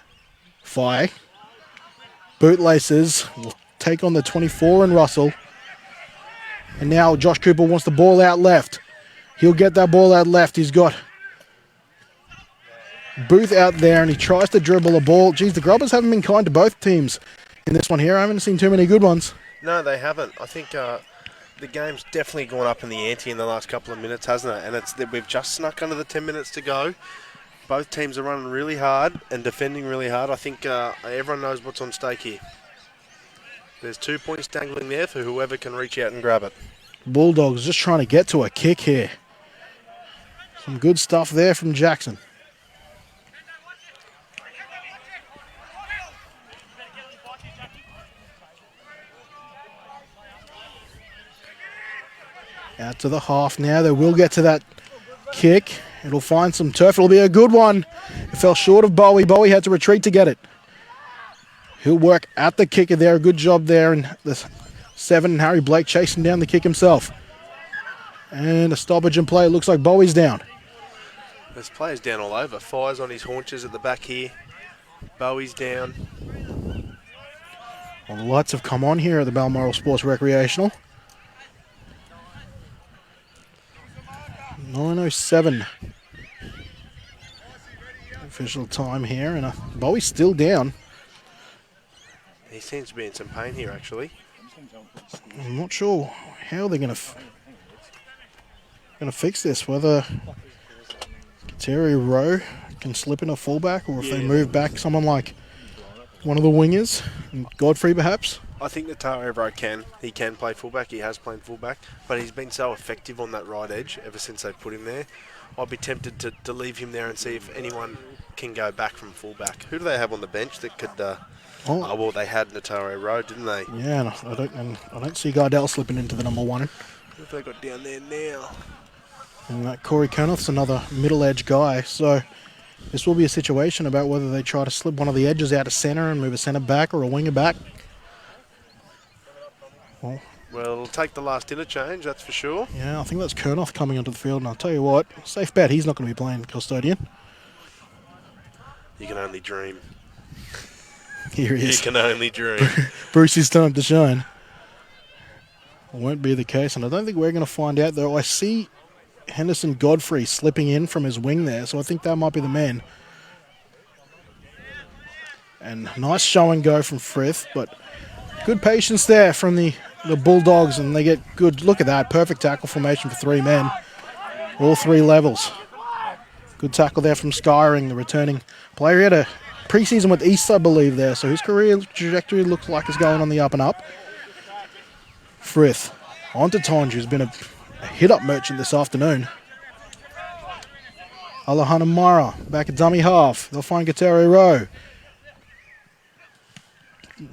Fye. Bootlaces will take on the 24 and Russell. And now Josh Cooper wants the ball out left. He'll get that ball out left. He's got Booth out there, and he tries to dribble a ball. Geez, the Grubbers haven't been kind to both teams in this one here. I haven't seen too many good ones. No, they haven't. I think the game's definitely gone up in the ante in the last couple of minutes, hasn't it? And we've just snuck under the 10 minutes to go. Both teams are running really hard and defending really hard. I think everyone knows what's on stake here. There's 2 points dangling there for whoever can reach out and grab it. Bulldogs just trying to get to a kick here. Some good stuff there from Jackson. Out to the half now. They will get to that kick. It'll find some turf. It'll be a good one. It fell short of Bowie. Bowie had to retreat to get it. He'll work at the kicker there. A good job there. And the 7, Harry Blake chasing down the kick himself. And a stoppage in play. It looks like Bowie's down. There's players down all over. Fire's on his haunches at the back here. Bowie's down. Well, the lights have come on here at the Balmoral Sports Recreational. 9:07 official time here, and Bowie's still down. He seems to be in some pain here, actually. I'm not sure how they're going to fix this. Whether Terry Rowe can slip in a fullback, or if they move back someone like one of the wingers, Godfrey perhaps. I think that Taro Rowe can. He can play fullback. He has played fullback, but he's been so effective on that right edge ever since they put him there. I'd be tempted to leave him there and see if anyone can go back from fullback. Who do they have on the bench that could? Well, they had Nataro Rowe, didn't they? Yeah, and I don't see Gardell slipping into the number 1. Who have they got down there now? And Corey Kernoth's another middle edge guy, so this will be a situation about whether they try to slip one of the edges out of centre and move a centre back or a winger back. Well, it'll take the last interchange, that's for sure. Yeah, I think that's Kernoth coming onto the field, and I'll tell you what, safe bet he's not going to be playing custodian. You can only dream. Here he is. You can only dream. Brucey's time to shine. Won't be the case, and I don't think we're going to find out, though. I see Henderson Godfrey slipping in from his wing there, so I think that might be the man. And nice show and go from Frith, but good patience there from the Bulldogs, and they get good. Look at that. Perfect tackle formation for 3 men. All 3 levels. Good tackle there from Skyring, the returning player. He had a preseason with East, I believe, there, so his career trajectory looks like it's going on the up and up. Frith on to Tonge, who's been a hit-up merchant this afternoon. Alahana Mara back at dummy half. They'll find Kateri Rowe.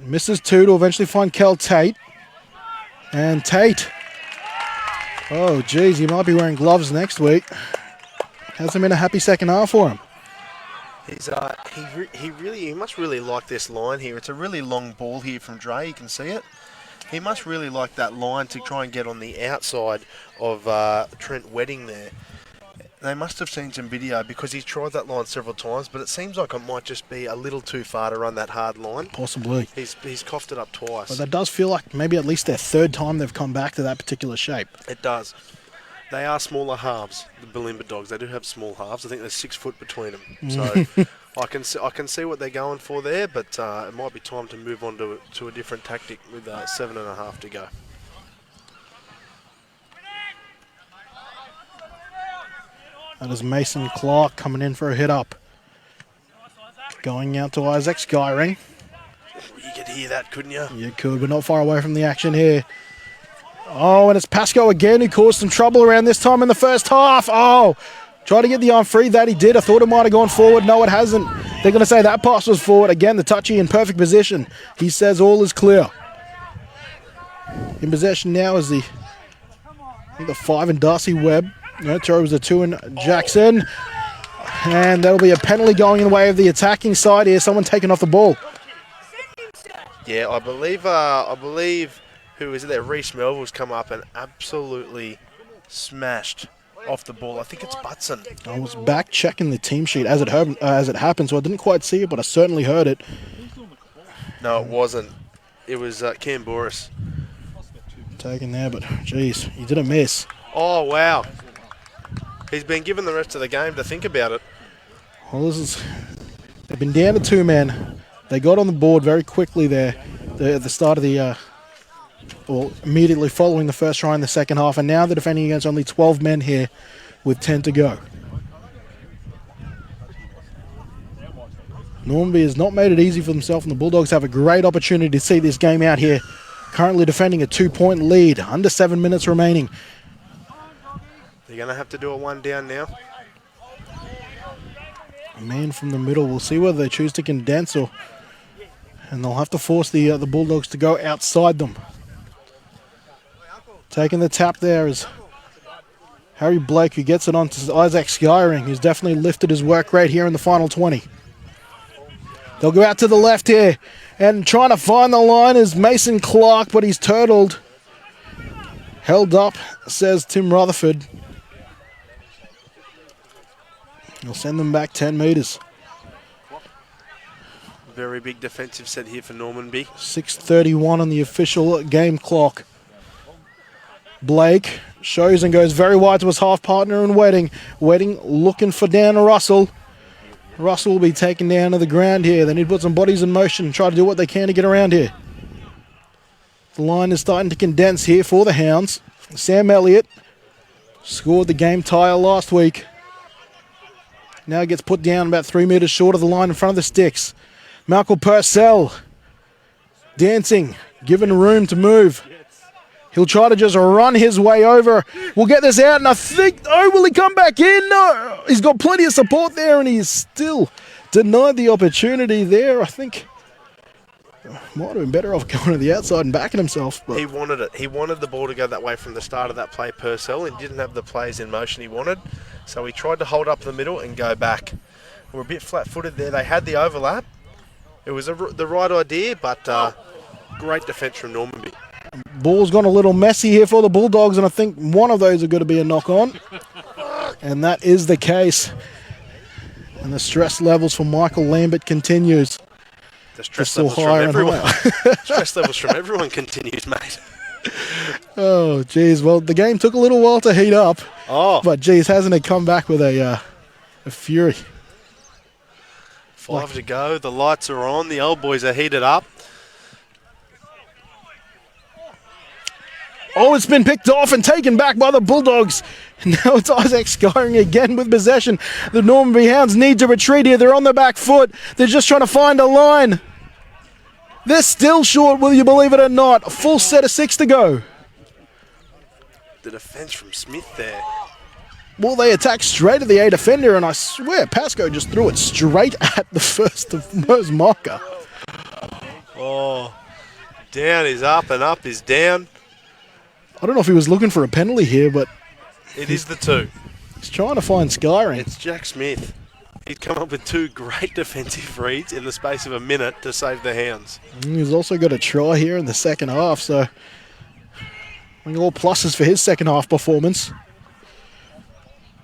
Misses 2 to eventually find Kel Tate. And Tate. Oh, geez, he might be wearing gloves next week. Hasn't been a happy second half for him. He must really like this line here. It's a really long ball here from Dre. You can see it. He must really like that line to try and get on the outside of Trent Wedding there. They must have seen some video because he's tried that line several times, but it seems like it might just be a little too far to run that hard line. Possibly. He's coughed it up twice. But that does feel like maybe at least their third time they've come back to that particular shape. It does. They are smaller halves, the Bulimba Dogs. They do have small halves. I think there's 6 foot between them. So I can see what they're going for there, but it might be time to move on to a different tactic with 7.5 to go. That is Mason Clark coming in for a hit up. Going out to Isaac Skyring. You could hear that, couldn't you? You could, but not far away from the action here. Oh, and it's Pascoe again who caused some trouble around this time in the first half. Oh, tried to get the arm free. That he did. I thought it might have gone forward. No, it hasn't. They're going to say that pass was forward. Again, the touchy in perfect position. He says all is clear. In possession now is the 5 in Darcy Webb. No, throw was the 2 in Jackson. And that'll be a penalty going in the way of the attacking side here. Someone taking off the ball. Yeah, I believe who is it there? Reece Melville's come up and absolutely smashed off the ball. I think it's Butson. I was back checking the team sheet as it happened, so I didn't quite see it, but I certainly heard it. No, it wasn't. It was Cam Boris. Taken there, but geez, he didn't miss. Oh, wow. He's been given the rest of the game to think about it. Well, they've been down to 2 men. They got on the board very quickly there at the start of immediately following the first try in the second half, and now they're defending against only 12 men here with 10 to go. Normanby has not made it easy for themselves, and the Bulldogs have a great opportunity to see this game out here. Currently defending a 2-point lead, under 7 minutes remaining. They're going to have to do a 1 down now. A man from the middle. We'll see whether they choose to condense and they'll have to force the Bulldogs to go outside them. Taking the tap there is Harry Blake, who gets it on to Isaac Skyring, who's definitely lifted his work rate here in the final 20. They'll go out to the left here, and trying to find the line is Mason Clark, but he's turtled. Held up, says Tim Rutherford. He'll send them back 10 metres. Very big defensive set here for Normanby. 6:31 on the official game clock. Blake shows and goes very wide to his half partner in Wedding. Wedding looking for Dan Russell. Russell will be taken down to the ground here. They need to put some bodies in motion and try to do what they can to get around here. The line is starting to condense here for the Hounds. Sam Elliott scored the game tire last week. Now gets put down about 3 metres short of the line in front of the sticks. Malcolm Purcell dancing, given room to move. He'll try to just run his way over. We'll get this out, and I think, oh, will he come back in? No, he's got plenty of support there, and he's still denied the opportunity there. I think might have been better off going to the outside and backing himself. But he wanted it. He wanted the ball to go that way from the start of that play, Purcell. He didn't have the plays in motion he wanted, so he tried to hold up the middle and go back. We're a bit flat-footed there. They had the overlap. It was the right idea, but great defence from Normanby. Ball's gone a little messy here for the Bulldogs, and I think one of those are going to be a knock-on. And that is the case. And the stress levels for Michael Lambert continues. The stress levels from everyone. Stress levels from everyone continues, mate. Oh, geez. Well, the game took a little while to heat up. Oh. But, geez, hasn't it come back with a fury? 5 to go. The lights are on. The old boys are heated up. Oh, it's been picked off and taken back by the Bulldogs. Now it's Isaac Skyring again with possession. The Normanby Hounds need to retreat here. They're on the back foot. They're just trying to find a line. They're still short, will you believe it or not. A full set of 6 to go. The defence from Smith there. Well, they attacked straight at the A defender, and I swear Pascoe just threw it straight at the first marker. Oh, down is up and up is down. I don't know if he was looking for a penalty here, but It is the 2. he's trying to find Skyring. It's Jack Smith. He's come up with 2 great defensive reads in the space of a minute to save the Hounds. He's also got a try here in the second half, so I think all pluses for his second half performance.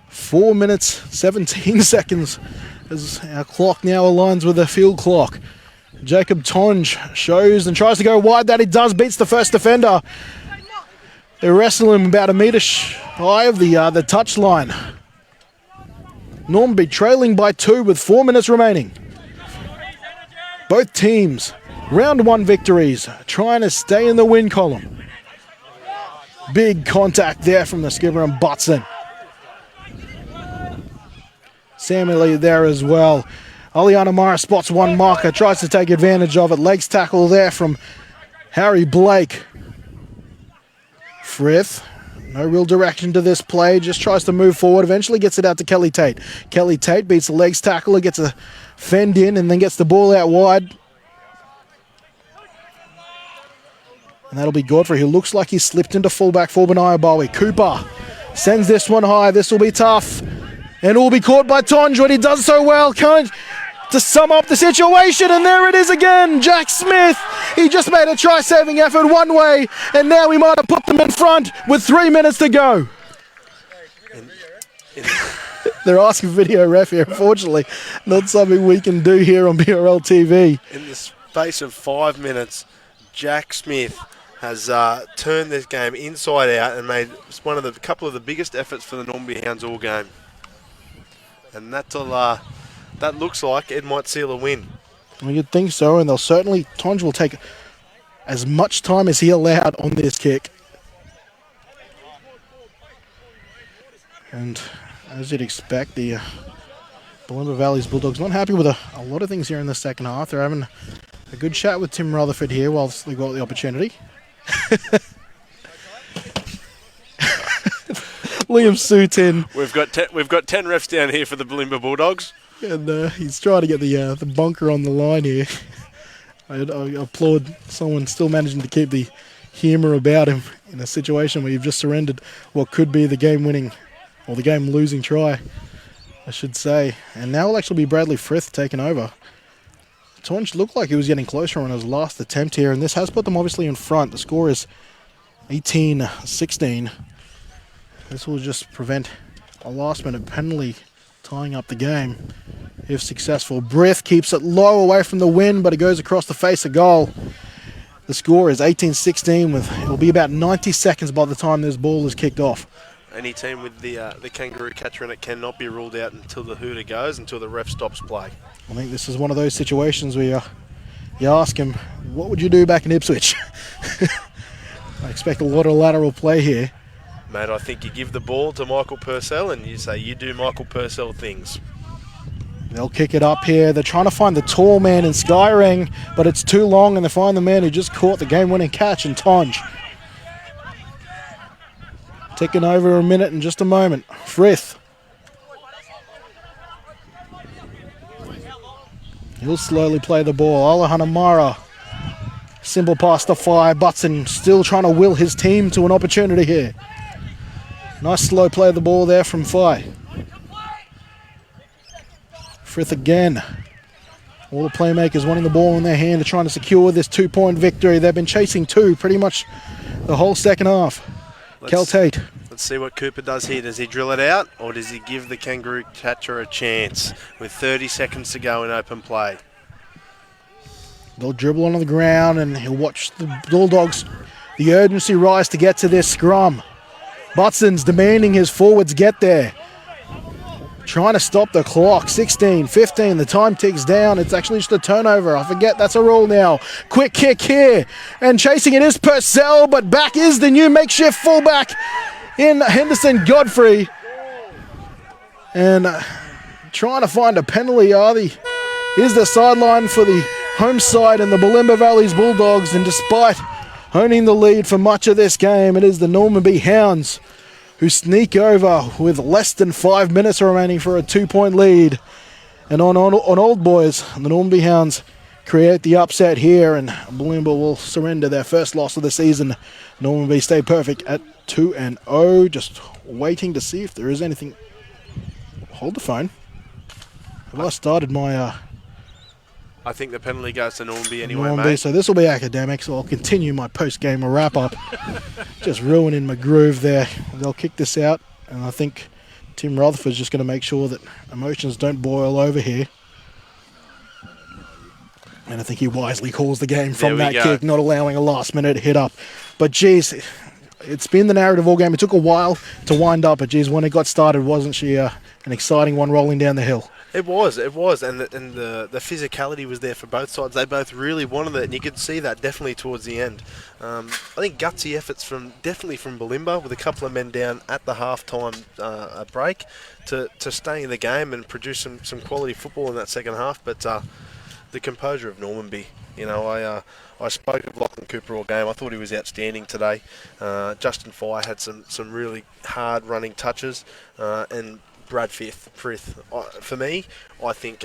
4 minutes, 17 seconds as our clock now aligns with the field clock. Jacob Tonge shows and tries to go wide. That he does, beats the first defender. They're wrestling him about a metre high of the touch line. Normanby trailing by 2 with 4 minutes remaining. Both teams, round 1 victories, trying to stay in the win column. Big contact there from the skipper and butts in. Samuel there as well. Aliana Mara spots one marker, tries to take advantage of it. Legs tackle there from Harry Blake. Frith, no real direction to this play, just tries to move forward, eventually gets it out to Kelly Tate. Kelly Tate beats the legs tackler, gets a fend in and then gets the ball out wide. And that'll be Godfrey, who looks like he's slipped into fullback for Bowie. Cooper sends this one high, this will be tough. And it will be caught by Tonge when he does so well. To sum up the situation, and there it is again. Jack Smith, he just made a try-saving effort one way, and now we might have put them in front with 3 minutes to go. They're asking video ref here, unfortunately. Not something we can do here on BRL TV. In the space of 5 minutes, Jack Smith has turned this game inside out and made one of the couple of the biggest efforts for the Normanby Hounds all game. And that looks like it might seal a win. Well, you'd think so, and they'll certainly, Tonge will take as much time as he allowed on this kick. And as you'd expect, the Bulimba Valley's Bulldogs not happy with a lot of things here in the second half. They're having a good chat with Tim Rutherford here whilst they got the opportunity. Liam Sutin. We've got 10 refs down here for the Bulimba Bulldogs. And he's trying to get the bunker on the line here. I applaud someone still managing to keep the humour about him in a situation where you've just surrendered what could be the game-winning or the game-losing try, I should say. And now will actually be Bradley Frith taking over. Tonge looked like he was getting closer on his last attempt here, and this has put them obviously in front. The score is 18-16. This will just prevent a last-minute penalty tying up the game if successful. Breath keeps it low away from the wind, but it goes across the face of goal. The score is 18-16 it will be about 90 seconds by the time this ball is kicked off. Any team with the kangaroo catcher in it cannot be ruled out until the hooter goes, until the ref stops play. I think this is one of those situations where you ask him, what would you do back in Ipswich? I expect a lot of lateral play here. Mate, I think you give the ball to Michael Purcell and you say, you do Michael Purcell things. They'll kick it up here. They're trying to find the tall man in Skyring, but it's too long, and they find the man who just caught the game-winning catch in Tonge. Ticking over a minute in just a moment. Frith. He'll slowly play the ball. Alahana Mara. Simple pass to Fire. Butson still trying to will his team to an opportunity here. Nice slow play of the ball there from Fye. Frith again. All the playmakers wanting the ball in their hand to trying to secure this 2-point victory. They've been chasing 2 pretty much the whole second half. Kel Tate. Let's see what Cooper does here. Does he drill it out or does he give the kangaroo catcher a chance with 30 seconds to go in open play? They'll dribble onto the ground and he'll watch the Bulldogs, the urgency rise to get to this scrum. Butson's demanding his forwards get there. Trying to stop the clock. 16, 15, the time ticks down. It's actually just a turnover. I forget that's a rule now. Quick kick here. And chasing it is Purcell, but back is the new makeshift fullback in Henderson Godfrey. And trying to find a penalty. Is the sideline for the home side and the Bulimba Valley's Bulldogs. And despite owning the lead for much of this game, it is the Normanby Hounds who sneak over with less than 5 minutes remaining for a 2-point lead. And on Old Boys, the Normanby Hounds create the upset here, and Bulimba will surrender their first loss of the season. Normanby stay perfect at 2-0. Just waiting to see if there is anything. Hold the phone. Have I started my I think the penalty goes to Normanby anyway, Normanby? mate. So this will be academic, so I'll continue my post-game wrap-up. Just ruining my groove there. They'll kick this out, and I think Tim Rutherford's just going to make sure that emotions don't boil over here. And I think he wisely calls the game from that kick, not allowing a last-minute hit up. But, geez, it's been the narrative all game. It took a while to wind up, but, geez, when it got started, wasn't she an exciting one rolling down the hill? It was, and the physicality was there for both sides. They both really wanted it, and you could see that definitely towards the end. I think gutsy efforts definitely from Bulimba, with a couple of men down at the half-time break to stay in the game and produce some quality football in that second half. But the composure of Normanby, I spoke of Lachlan Cooper all game. I thought he was outstanding today. Justin Fye had some really hard running touches, and Brad Frith. For me, I think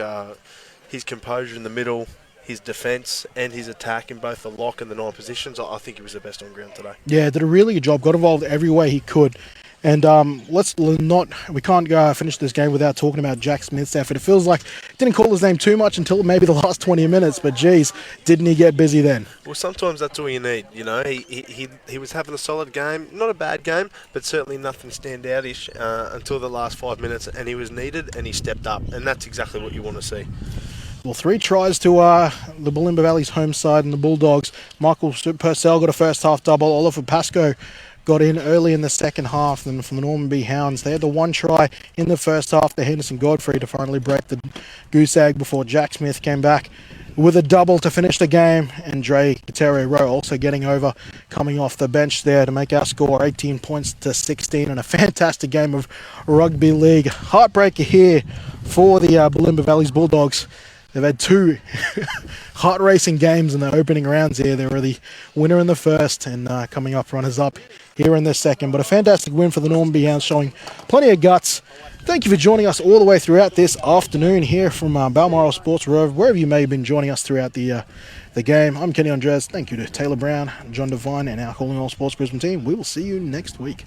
his composure in the middle, his defence and his attack in both the lock and the 9 positions, I think he was the best on ground today. Yeah, did a really good job. Got involved every way he could. And we can't go finish this game without talking about Jack Smith's effort. It feels like didn't call his name too much until maybe the last 20 minutes, but geez, didn't he get busy then? Well, sometimes that's all you need, He was having a solid game, not a bad game, but certainly nothing standoutish until the last 5 minutes, and he was needed and he stepped up, and that's exactly what you want to see. Well, 3 tries to the Bulimba Valley's home side and the Bulldogs. Michael Purcell got a first half double. Oliver Pascoe got in early in the second half. Then from the Normanby Hounds, they had the 1 try in the first half to Henderson Godfrey to finally break the goose egg before Jack Smith came back with a double to finish the game. And Dre Katere-Rowe also getting over, coming off the bench there to make our score 18 points to 16 in a fantastic game of rugby league. Heartbreaker here for the Bulimba Valley's Bulldogs. They've had 2 heart-racing games in the opening rounds here. They were the winner in the first and coming up runners-up here in the second. But a fantastic win for the Normanby Hounds, showing plenty of guts. Thank you for joining us all the way throughout this afternoon here from Balmoral Sports Road, wherever you may have been joining us throughout the game. I'm Kenny Andres. Thank you to Taylor Brown, John Devine, and our Calling All Sports Brisbane team. We will see you next week.